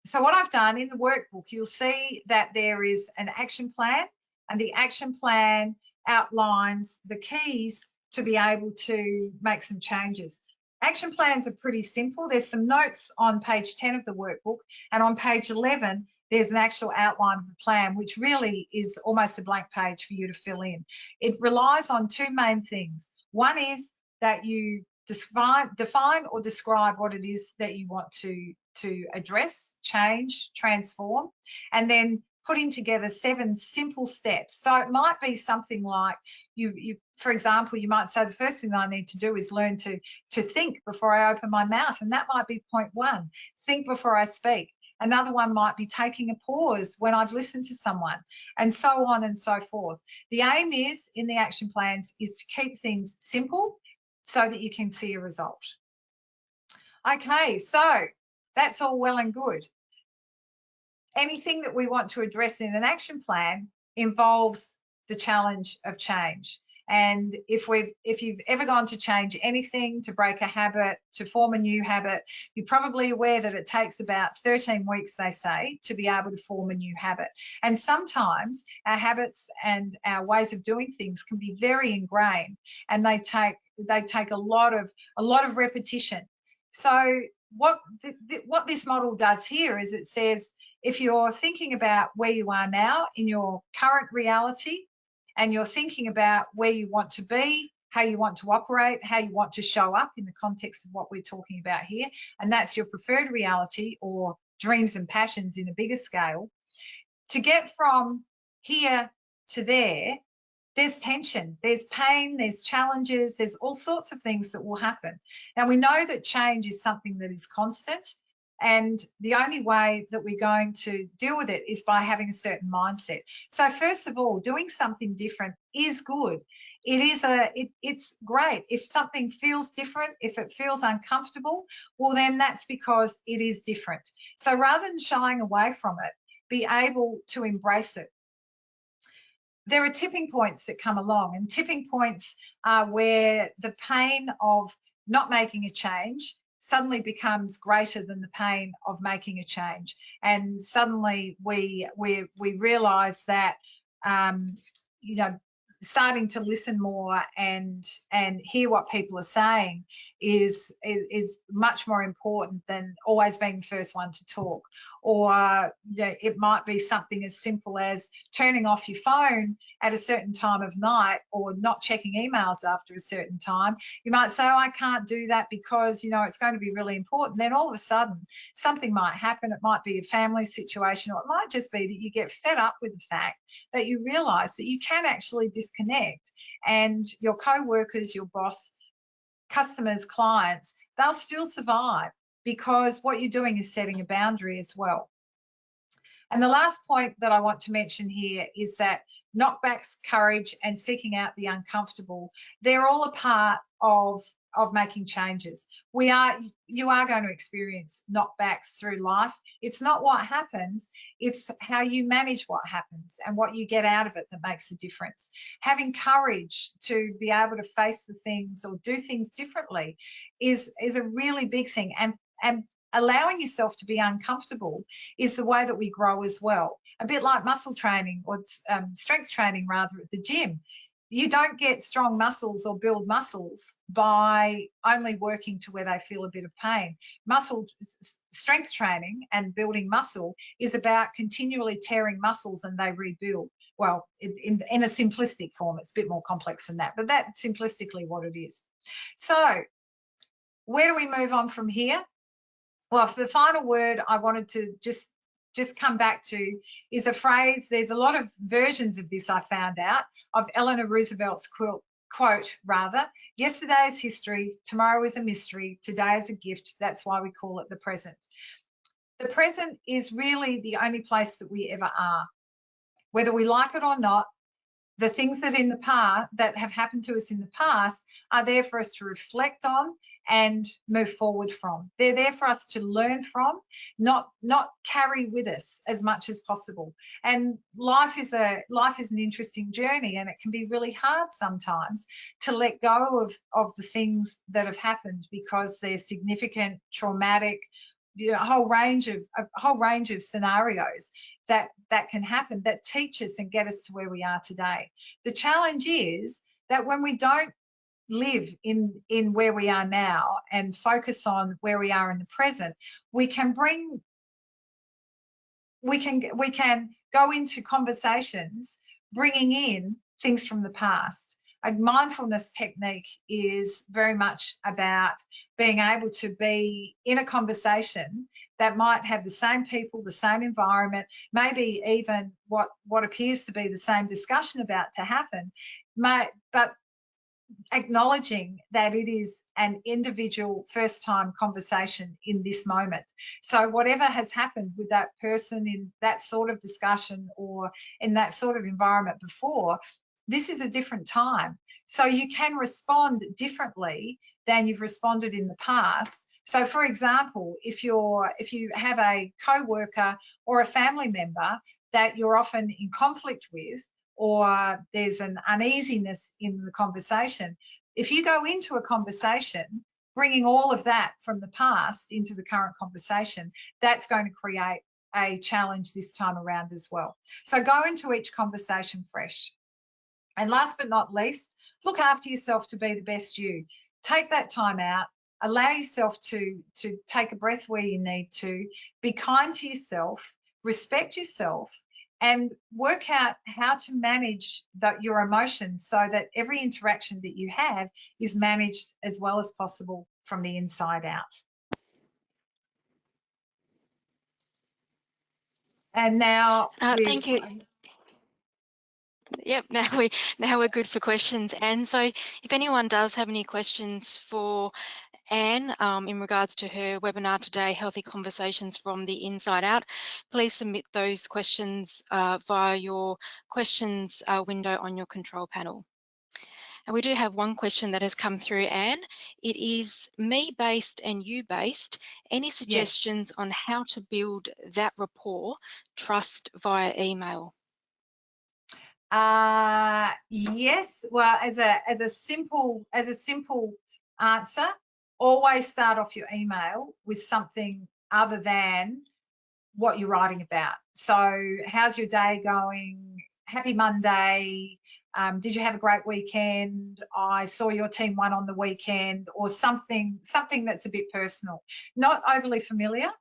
So what I've done in the workbook, you'll see that there is an action plan, and the action plan outlines the keys to be able to make some changes. Action plans are pretty simple. There's some notes on page 10 of the workbook, and on page 11, there's an actual outline of the plan, which really is almost a blank page for you to fill in. It relies on two main things. One is that you define or describe what it is that you want to address, change, transform, and then putting together 7 simple steps. So it might be something like, for example, you might say the first thing I need to do is learn to think before I open my mouth, and that might be point 1, think before I speak. Another one might be taking a pause when I've listened to someone, and so on and so forth. The aim is, in the action plans, is to keep things simple so that you can see a result. Okay, so that's all well and good. Anything that we want to address in an action plan involves the challenge of change. And if you've ever gone to change anything, to break a habit, to form a new habit, you're probably aware that it takes about 13 weeks, they say, to be able to form a new habit. And sometimes our habits and our ways of doing things can be very ingrained, and they take a lot of repetition. So what this model does here is it says, if you're thinking about where you are now in your current reality, and you're thinking about where you want to be, how you want to operate, how you want to show up in the context of what we're talking about here, and that's your preferred reality or dreams and passions in a bigger scale, to get from here to there, there's tension, there's pain, there's challenges, there's all sorts of things that will happen. Now, we know that change is something that is constant, and the only way that we're going to deal with it is by having a certain mindset. So first of all, doing something different is good. It's great. If something feels different, if it feels uncomfortable, well, then that's because it is different. So rather than shying away from it, be able to embrace it. There are tipping points that come along, and tipping points are where the pain of not making a change suddenly becomes greater than the pain of making a change. And suddenly we realise that, you know, starting to listen more and hear what people are saying is much more important than always being the first one to talk. Or it might be something as simple as turning off your phone at a certain time of night, or not checking emails after a certain time. You might say, oh, I can't do that because, it's going to be really important. Then all of a sudden something might happen. It might be a family situation, or it might just be that you get fed up with the fact that you realise that you can actually disconnect, and your co-workers, your boss, customers, clients, they'll still survive, because what you're doing is setting a boundary as well. And the last point that I want to mention here is that knockbacks, courage, and seeking out the uncomfortable, they're all a part of making changes. You are going to experience knockbacks through life. It's not what happens, it's how you manage what happens and what you get out of it that makes a difference. Having courage to be able to face the things or do things differently is a really big thing. And allowing yourself to be uncomfortable is the way that we grow as well. A bit like muscle training, or strength training rather, at the gym. You don't get strong muscles or build muscles by only working to where they feel a bit of pain. Strength training and building muscle is about continually tearing muscles and they rebuild. Well, in a simplistic form, it's a bit more complex than that, but that's simplistically what it is. So where do we move on from here? Well, for the final word, I wanted to just come back to is a phrase. There's a lot of versions of this, I found out, of Eleanor Roosevelt's quote, rather. Yesterday is history, tomorrow is a mystery, today is a gift. That's why we call it the present. The present is really the only place that we ever are. Whether we like it or not, the things that have happened to us in the past are there for us to reflect on and move forward from. They're there for us to learn from, not carry with us as much as possible. And life is an interesting journey, and it can be really hard sometimes to let go of the things that have happened, because they're significant, traumatic, a whole range of scenarios that can happen that teach us and get us to where we are today. The challenge is that when we don't live in where we are now and focus on where we are in the present, we can go into conversations bringing in things from the past. A mindfulness technique is very much about being able to be in a conversation that might have the same people, the same environment, maybe even what appears to be the same discussion about to happen, but acknowledging that it is an individual first-time conversation in this moment. So whatever has happened with that person in that sort of discussion or in that sort of environment before, this is a different time. So you can respond differently than you've responded in the past. So for example, if you have a co-worker or a family member that you're often in conflict with, or there's an uneasiness in the conversation, if you go into a conversation bringing all of that from the past into the current conversation, that's going to create a challenge this time around as well. So go into each conversation fresh. And last but not least, look after yourself to be the best you. Take that time out. Allow yourself to take a breath where you need to. Be kind to yourself. Respect yourself. And work out how to manage your emotions so that every interaction that you have is managed as well as possible from the inside out. And now Thank you. Yep, now we're good for questions. And so if anyone does have any questions for Anne in regards to her webinar today, Healthy Conversations from the Inside Out, please submit those questions via your questions window on your control panel. And we do have one question that has come through, Anne. It is me-based and you-based. Any suggestions on how to build that rapport, trust via email? Yes. Well, as a simple answer, always start off your email with something other than what you're writing about. So, how's your day going? Happy Monday. Did you have a great weekend? I saw your team won on the weekend, or something that's a bit personal, not overly familiar.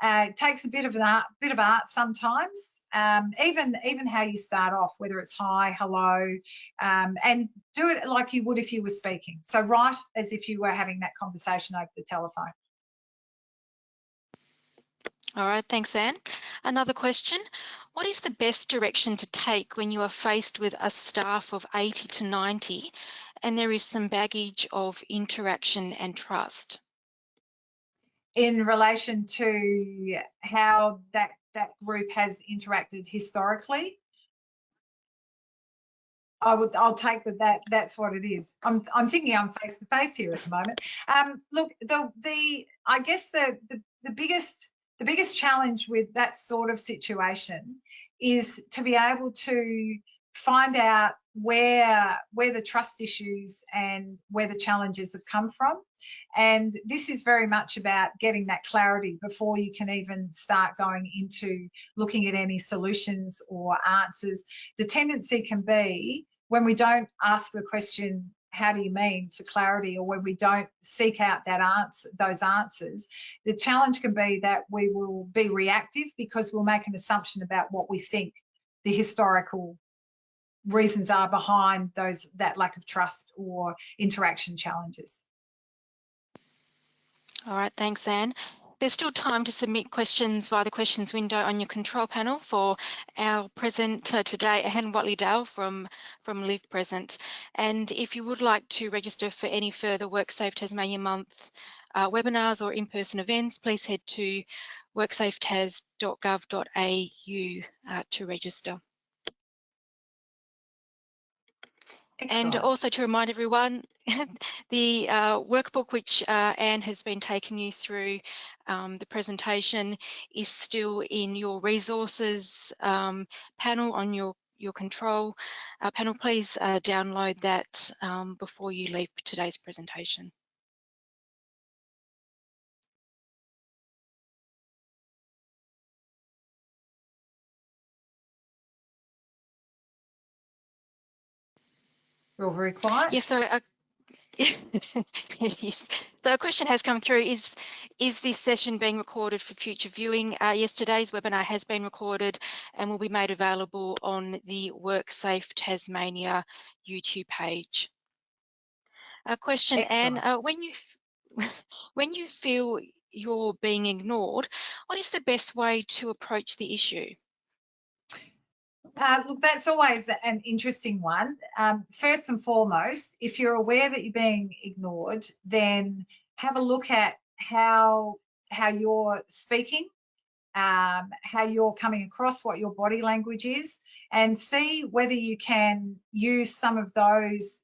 It takes a bit of art sometimes. Even how you start off, whether it's hi, hello, and do it like you would if you were speaking. So write as if you were having that conversation over the telephone. All right, thanks, Anne. Another question. What is the best direction to take when you are faced with a staff of 80 to 90 and there is some baggage of interaction and trust? In relation to how that group has interacted historically, I'll take that's what it is. I'm thinking I'm face to face here at the moment. Look, I guess the biggest challenge with that sort of situation is to be able to find out where the trust issues and where the challenges have come from. And this is very much about getting that clarity before you can even start going into looking at any solutions or answers. The tendency can be, when we don't ask the question, how do you mean, for clarity, or when we don't seek out those answers, the challenge can be that we will be reactive because we'll make an assumption about what we think the historical reasons are behind that lack of trust or interaction challenges. All right, thanks, Anne. There's still time to submit questions via the questions window on your control panel for our presenter today, Anne Watley-Dale from Live Present. And if you would like to register for any further WorkSafe Tasmania Month webinars or in-person events, please head to worksafetas.gov.au to register. Excellent. And also to remind everyone, the workbook which Anne has been taking you through the presentation is still in your resources panel on your control panel. Please download that before you leave today's presentation. You're very quiet. Yes, so it is. So a question has come through, is this session being recorded for future viewing? Yesterday's webinar has been recorded and will be made available on the WorkSafe Tasmania YouTube page. A question, Excellent. Anne, when you feel you're being ignored, what is the best way to approach the issue? Look, that's always an interesting one. First and foremost, if you're aware that you're being ignored, then have a look at how you're speaking, how you're coming across, what your body language is, and see whether you can use some of those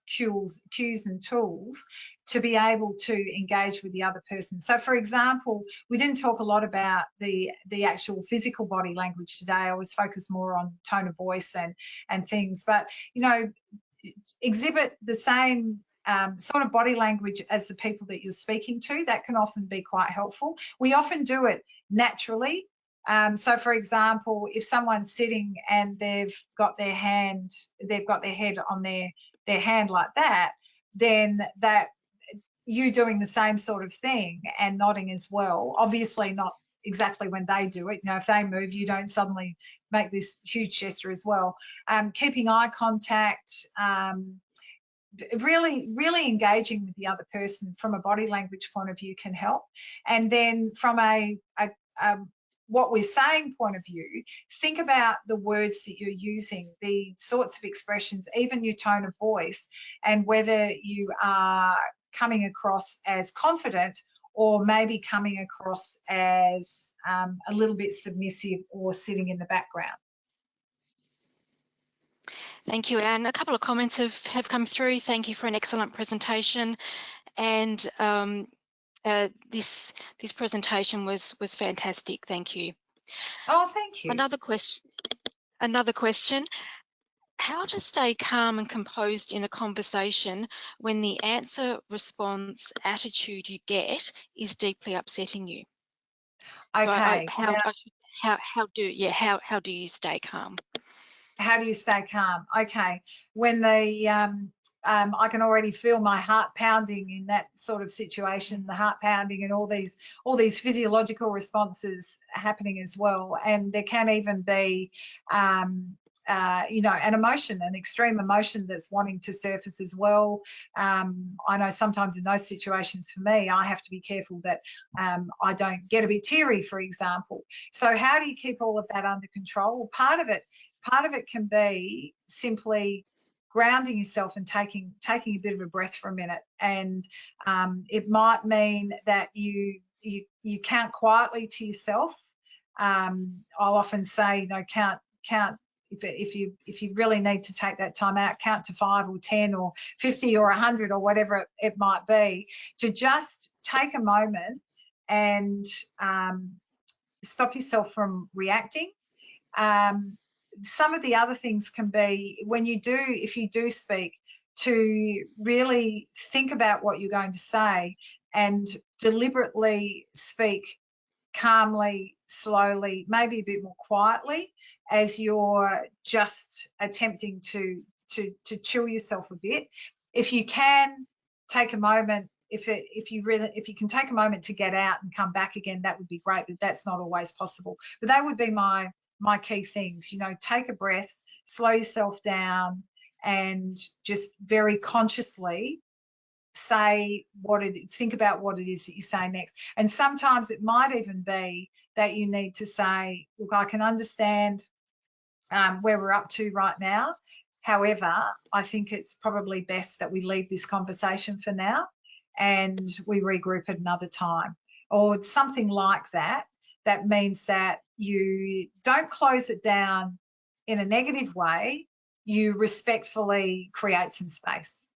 cues and tools to be able to engage with the other person. So, for example, we didn't talk a lot about the actual physical body language today. I was focused more on tone of voice and things, but exhibit the same sort of body language as the people that you're speaking to. That can often be quite helpful. We often do it naturally. So, for example, if someone's sitting and they've got their head on their hand like that, then that you doing the same sort of thing and nodding as well. Obviously, not exactly when they do it. If they move, you don't suddenly make this huge gesture as well. Keeping eye contact, really engaging with the other person from a body language point of view can help. And then from a what we're saying point of view, think about the words that you're using, the sorts of expressions, even your tone of voice, and whether you are coming across as confident or maybe coming across as a little bit submissive or sitting in the background. Thank you, Anne. A couple of comments have come through. Thank you for an excellent presentation. And this presentation was fantastic. Thank you. Oh, thank you. Another question. How to stay calm and composed in a conversation when the answer, response, attitude you get is deeply upsetting you. So Okay, now how do you stay calm? how do you stay calm? Okay, when I can already feel my heart pounding in that sort of situation, the heart pounding and all these physiological responses happening as well, and there can even be an emotion, an extreme emotion that's wanting to surface as well. I know sometimes in those situations for me, I have to be careful that I don't get a bit teary, for example. So how do you keep all of that under control? Well, part of it can be simply grounding yourself and taking a bit of a breath for a minute, and it might mean that you count quietly to yourself. I'll often say, count. If you really need to take that time out, count to 5 or 10 or 50 or 100 or whatever it might be, to just take a moment and stop yourself from reacting. Some of the other things can be if you do speak, to really think about what you're going to say and deliberately speak calmly, slowly, maybe a bit more quietly, as you're just attempting to chill yourself a bit. If you can take a moment, if you can take a moment to get out and come back again, that would be great, but that's not always possible. But that would be my key things. Take a breath, slow yourself down, and just very consciously think about what it is that you say next. And sometimes it might even be that you need to say, look, I can understand where we're up to right now. However, I think it's probably best that we leave this conversation for now and we regroup at another time, or something like that. That means that you don't close it down in a negative way. You respectfully create some space.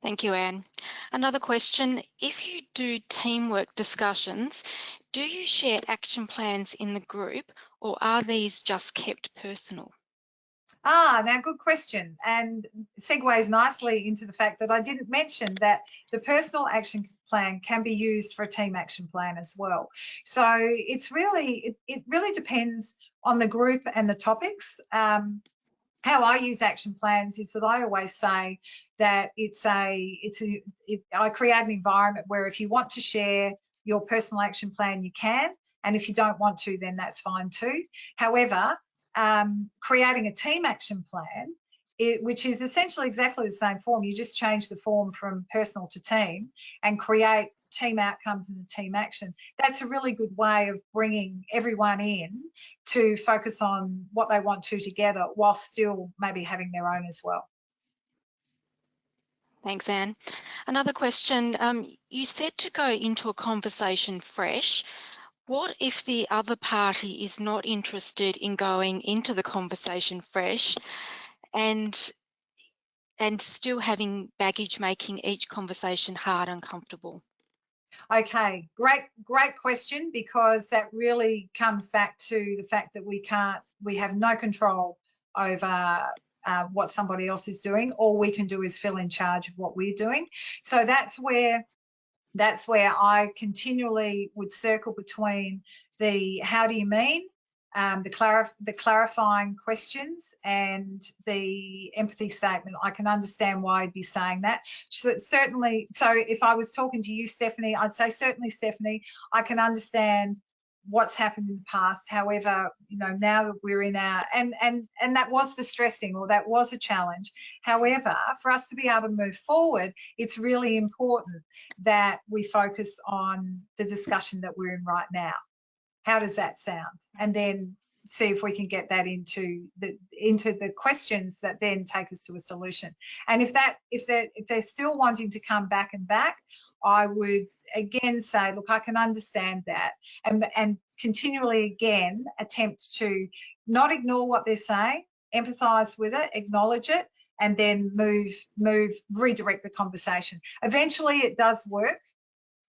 Thank you, Anne. Another question, if you do teamwork discussions, do you share action plans in the group, or are these just kept personal? Now good question, and segues nicely into the fact that I didn't mention that the personal action plan can be used for a team action plan as well. So it really depends on the group and the topics. How I use action plans is that I always say that I create an environment where if you want to share your personal action plan, you can, and if you don't want to, then that's fine too. However, creating a team action plan, which is essentially exactly the same form, you just change the form from personal to team and create team outcomes and the team action. That's a really good way of bringing everyone in to focus on what they want to together, while still maybe having their own as well. Thanks, Anne. Another question, you said to go into a conversation fresh. What if the other party is not interested in going into the conversation fresh and still having baggage, making each conversation hard and uncomfortable? Okay, great question, because that really comes back to the fact that we have no control over what somebody else is doing. All we can do is feel in charge of what we're doing. So that's where I continually would circle between the how do you mean, the clarifying questions, and the empathy statement. I can understand why I'd be saying that. So certainly, so if I was talking to you, Stephanie, I'd say, certainly, Stephanie, I can understand what's happened in the past. However, now that we're in our and that was distressing, or that was a challenge. However, for us to be able to move forward, it's really important that we focus on the discussion that we're in right now. How does that sound? And then see if we can get that into the questions that then take us to a solution. And if they're still wanting to come back and back, I would again say, look, I can understand that, and continually again attempt to not ignore what they're saying, empathize with it, acknowledge it, and then redirect the conversation. Eventually it does work,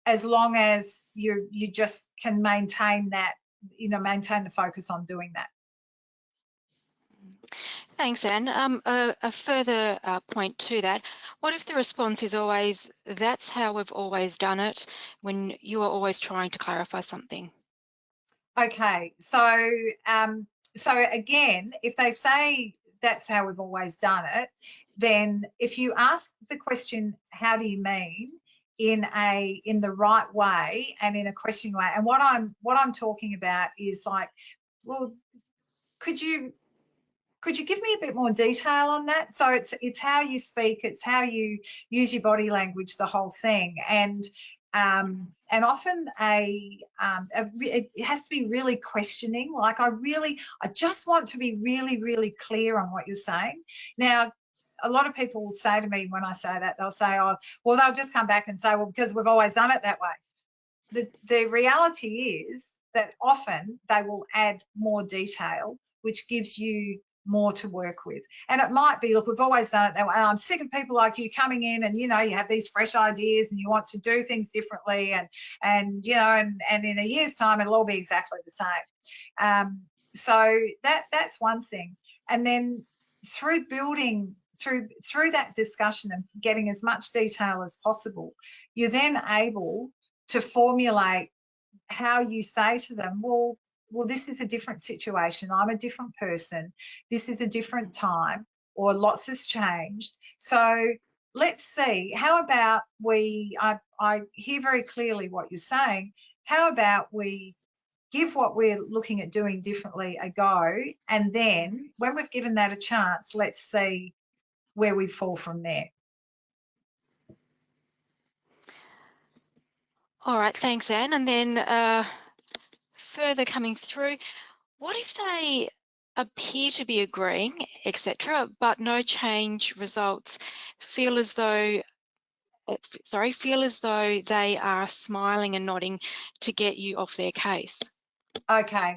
as long as you just can maintain that, maintain the focus on doing that. Thanks, Anne. A further point to that, what if the response is always, that's how we've always done it, when you are always trying to clarify something? Okay, so again, if they say that's how we've always done it, then if you ask the question, how do you mean, in the right way and in a questioning way, and what I'm talking about is like, well, could you give me a bit more detail on that? So it's how you speak, it's how you use your body language, the whole thing, and often it has to be really questioning. Like I just want to be really, really clear on what you're saying. Now, a lot of people will say to me when I say that, they'll say, oh, well, they'll just come back and say, well, because we've always done it that way. The reality is that often they will add more detail, which gives you more to work with. And it might be, look, we've always done it that way. I'm sick of people like you coming in and, you have these fresh ideas and you want to do things differently. And in a year's time, it'll all be exactly the same. So that's one thing. And then through building, through that discussion and getting as much detail as possible, you're then able to formulate how you say to them, well, this is a different situation. I'm a different person. This is a different time, or lots has changed. So let's see. How about I hear very clearly what you're saying. How about we give what we're looking at doing differently a go, and then when we've given that a chance, let's see where we fall from there. All right, thanks, Anne. And then further coming through, what if they appear to be agreeing, etc., but no change results, feel as though they are smiling and nodding to get you off their case? Okay.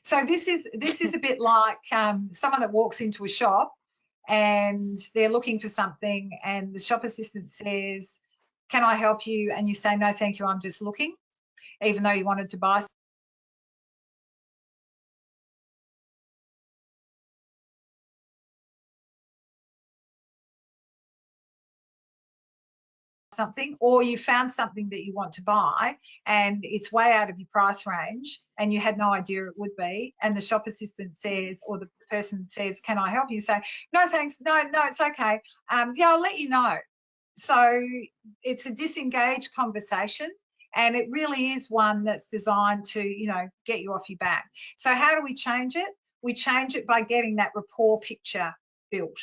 So this is a bit like someone that walks into a shop and they're looking for something, and the shop assistant says, "Can I help you?" And you say, "No, thank you, I'm just looking," even though you wanted to buy something, or you found something that you want to buy and it's way out of your price range and you had no idea it would be, and the shop assistant says, or the person says, "Can I help you?" You say, "No, thanks. No, it's okay. Yeah, I'll let you know." So it's a disengaged conversation, and it really is one that's designed to, get you off your back. So how do we change it? We change it by getting that rapport picture built.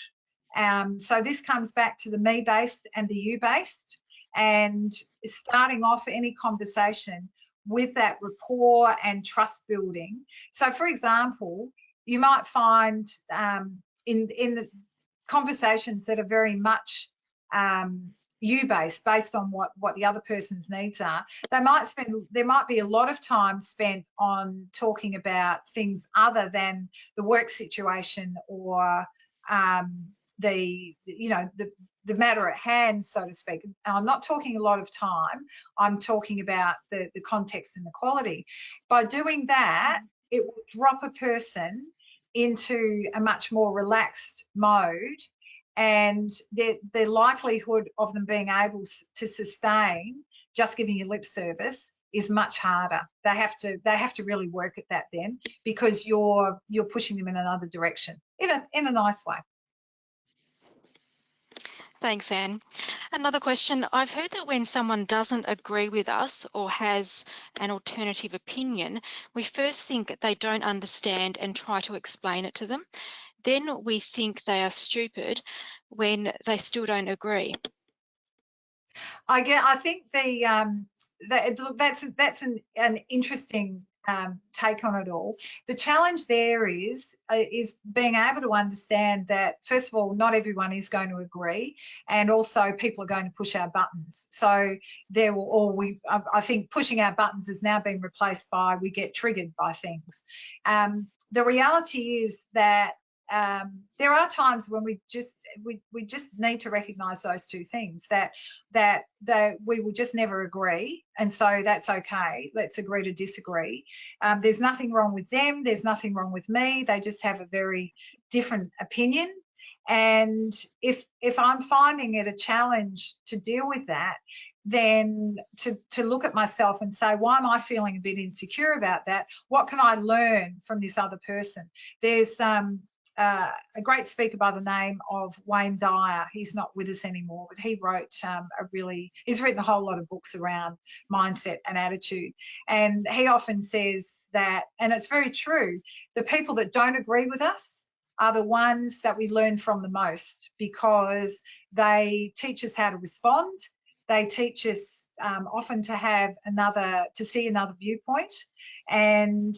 So this comes back to the me-based and the you-based, and starting off any conversation with that rapport and trust building. So, for example, you might find in the conversations that are very much you-based, based on what the other person's needs are, there might be a lot of time spent on talking about things other than the work situation, or the matter at hand, so to speak. And I'm not talking a lot of time. I'm talking about the context and the quality. By doing that, it will drop a person into a much more relaxed mode, and the likelihood of them being able to sustain just giving you lip service is much harder. They have to really work at that then, because you're pushing them in another direction in a nice way. Thanks, Anne. Another question. I've heard that when someone doesn't agree with us or has an alternative opinion, we first think they don't understand and try to explain it to them. Then we think they are stupid when they still don't agree. I think that's an interesting take on it all. The challenge there is being able to understand that, first of all, not everyone is going to agree, and also people are going to push our buttons. So I think pushing our buttons has now been replaced by we get triggered by things. The reality is that there are times when we just need to recognise those two things, that we will just never agree, and so that's okay. Let's agree to disagree. There's nothing wrong with them. There's nothing wrong with me. They just have a very different opinion. And if I'm finding it a challenge to deal with that, then to look at myself and say, why am I feeling a bit insecure about that? What can I learn from this other person? There's a great speaker by the name of Wayne Dyer. He's not with us anymore, but he wrote he's written a whole lot of books around mindset and attitude. And he often says that, and it's very true, the people that don't agree with us are the ones that we learn from the most, because they teach us how to respond. They teach us often to see another viewpoint, and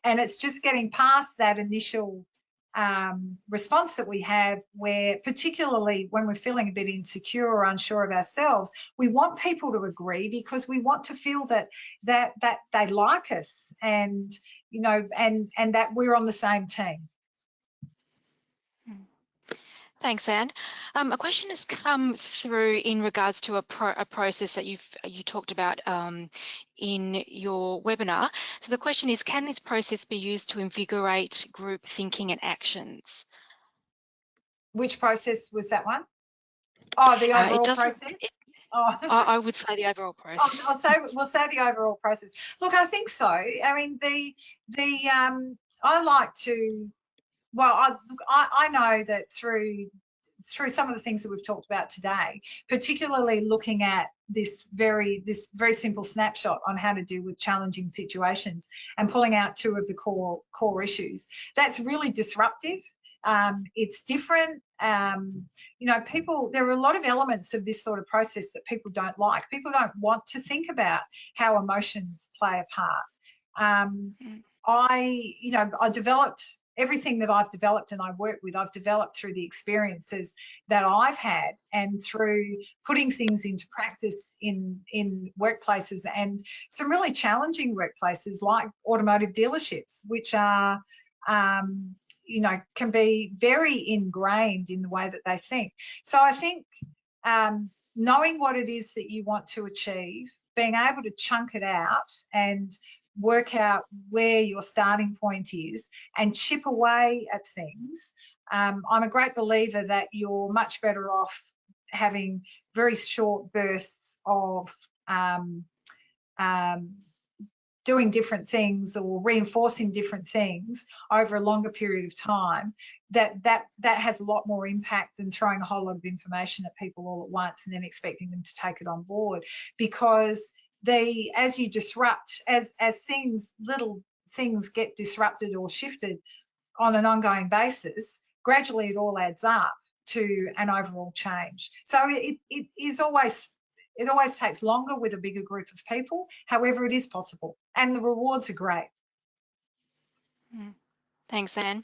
it's just getting past that initial response that we have, where particularly when we're feeling a bit insecure or unsure of ourselves, we want people to agree because we want to feel that they like us, and and that we're on the same team. Thanks, Anne. A question has come through in regards to a process that you talked about in your webinar. So the question is, can this process be used to invigorate group thinking and actions? Which process was that one? Oh, the overall process? I would say the overall process. We'll say the overall process. Look, I think so. I mean, I like to. Well, I know that through some of the things that we've talked about today, particularly looking at this very simple snapshot on how to deal with challenging situations and pulling out two of the core issues, that's really disruptive. It's different. There are a lot of elements of this sort of process that people don't like. People don't want to think about how emotions play a part. I developed everything that I've developed and I work with, I've developed through the experiences that I've had and through putting things into practice in workplaces, and some really challenging workplaces like automotive dealerships, which are can be very ingrained in the way that they think. So I think knowing what it is that you want to achieve, being able to chunk it out and work out where your starting point is and chip away at things. I'm a great believer that you're much better off having very short bursts of doing different things or reinforcing different things over a longer period of time, that has a lot more impact than throwing a whole lot of information at people all at once and then expecting them to take it on board. Because as you disrupt, as little things get disrupted or shifted on an ongoing basis, gradually it all adds up to an overall change. So it always takes longer with a bigger group of people. However, it is possible, and the rewards are great. Thanks, Anne.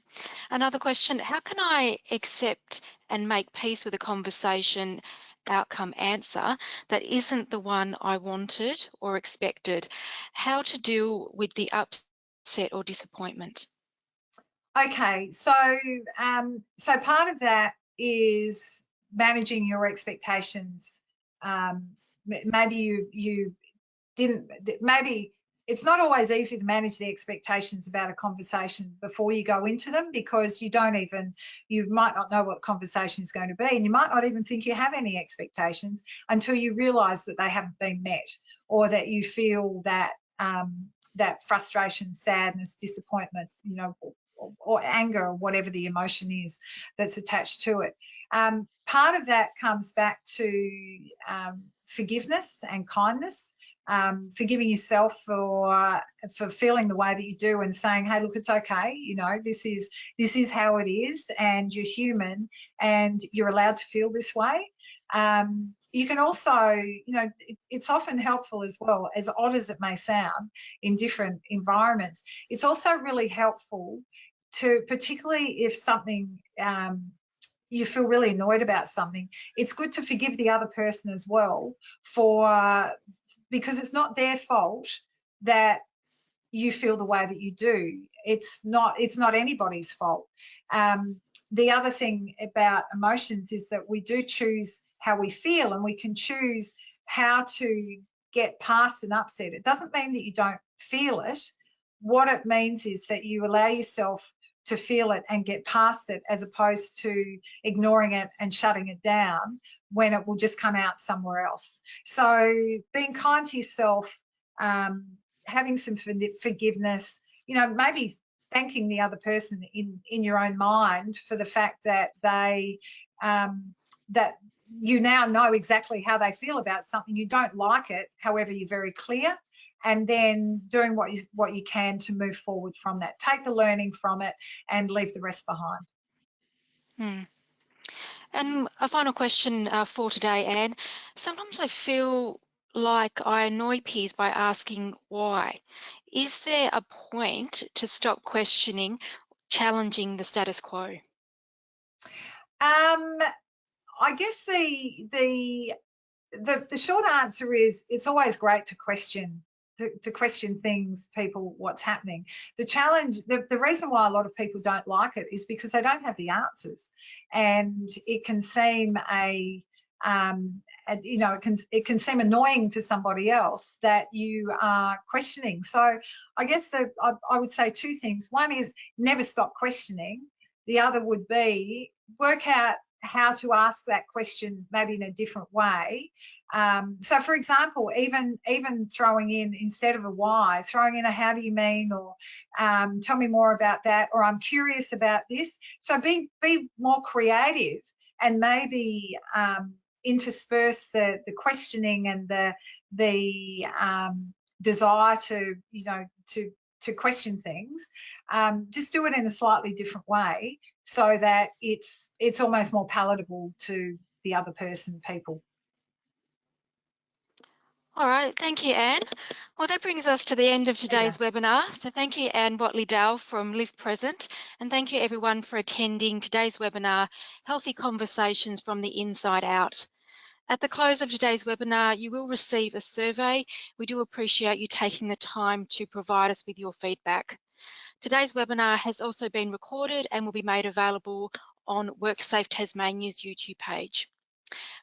Another question, how can I accept and make peace with a conversation outcome answer that isn't the one I wanted or expected? How to deal with the upset or disappointment? Okay, so part of that is managing your expectations. Maybe you didn't. Maybe it's not always easy to manage the expectations about a conversation before you go into them, because you might not know what the conversation is going to be, and you might not even think you have any expectations until you realise that they haven't been met, or that you feel that that frustration, sadness, disappointment, or anger, or whatever the emotion is that's attached to it. Part of that comes back to forgiveness and kindness. Forgiving yourself for feeling the way that you do, and saying, hey, look, it's okay, this is how it is, and you're human and you're allowed to feel this way. You can also, it's often helpful as well, as odd as it may sound in different environments, it's also really helpful to, particularly if something you feel really annoyed about something, it's good to forgive the other person as well, because it's not their fault that you feel the way that you do. It's not anybody's fault. The other thing about emotions is that we do choose how we feel, and we can choose how to get past an upset. It doesn't mean that you don't feel it. What it means is that you allow yourself to feel it and get past it, as opposed to ignoring it and shutting it down when it will just come out somewhere else. So being kind to yourself, having some forgiveness, maybe thanking the other person in your own mind for the fact that that you now know exactly how they feel about something. You don't like it, however, you're very clear, and then doing what you can to move forward from that. Take the learning from it and leave the rest behind. Hmm. And a final question for today, Anne. Sometimes I feel like I annoy peers by asking why. Is there a point to stop questioning, challenging the status quo? I guess the short answer is it's always great to question things, people, what's happening. The challenge, the reason why a lot of people don't like it is because they don't have the answers, and it can seem it can seem annoying to somebody else that you are questioning. So I guess I would say two things. One is never stop questioning. The other would be work out how to ask that question maybe in a different way. So, for example, even throwing in, instead of a why, throwing in a how do you mean, or tell me more about that, or I'm curious about this. So be more creative, and maybe intersperse the questioning and the desire to to question things. Just do it in a slightly different way, so that it's almost more palatable to the other person, people. All right, thank you, Anne. Well, that brings us to the end of today's Pleasure. webinar. So thank you, Anne Watley-Dale from Live Present, and thank you everyone for attending today's webinar, Healthy Conversations from the Inside Out. At the close of today's webinar, you will receive a survey. We do appreciate you taking the time to provide us with your feedback. Today's webinar has also been recorded and will be made available on WorkSafe Tasmania's YouTube page.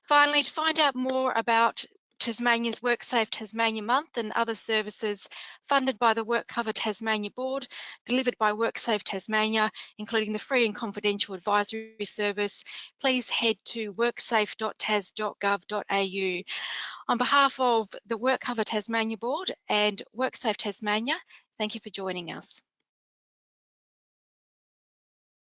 Finally, to find out more about Tasmania's WorkSafe Tasmania Month and other services funded by the WorkCover Tasmania Board, delivered by WorkSafe Tasmania, including the free and confidential advisory service, please head to worksafe.tas.gov.au. On behalf of the WorkCover Tasmania Board and WorkSafe Tasmania, thank you for joining us.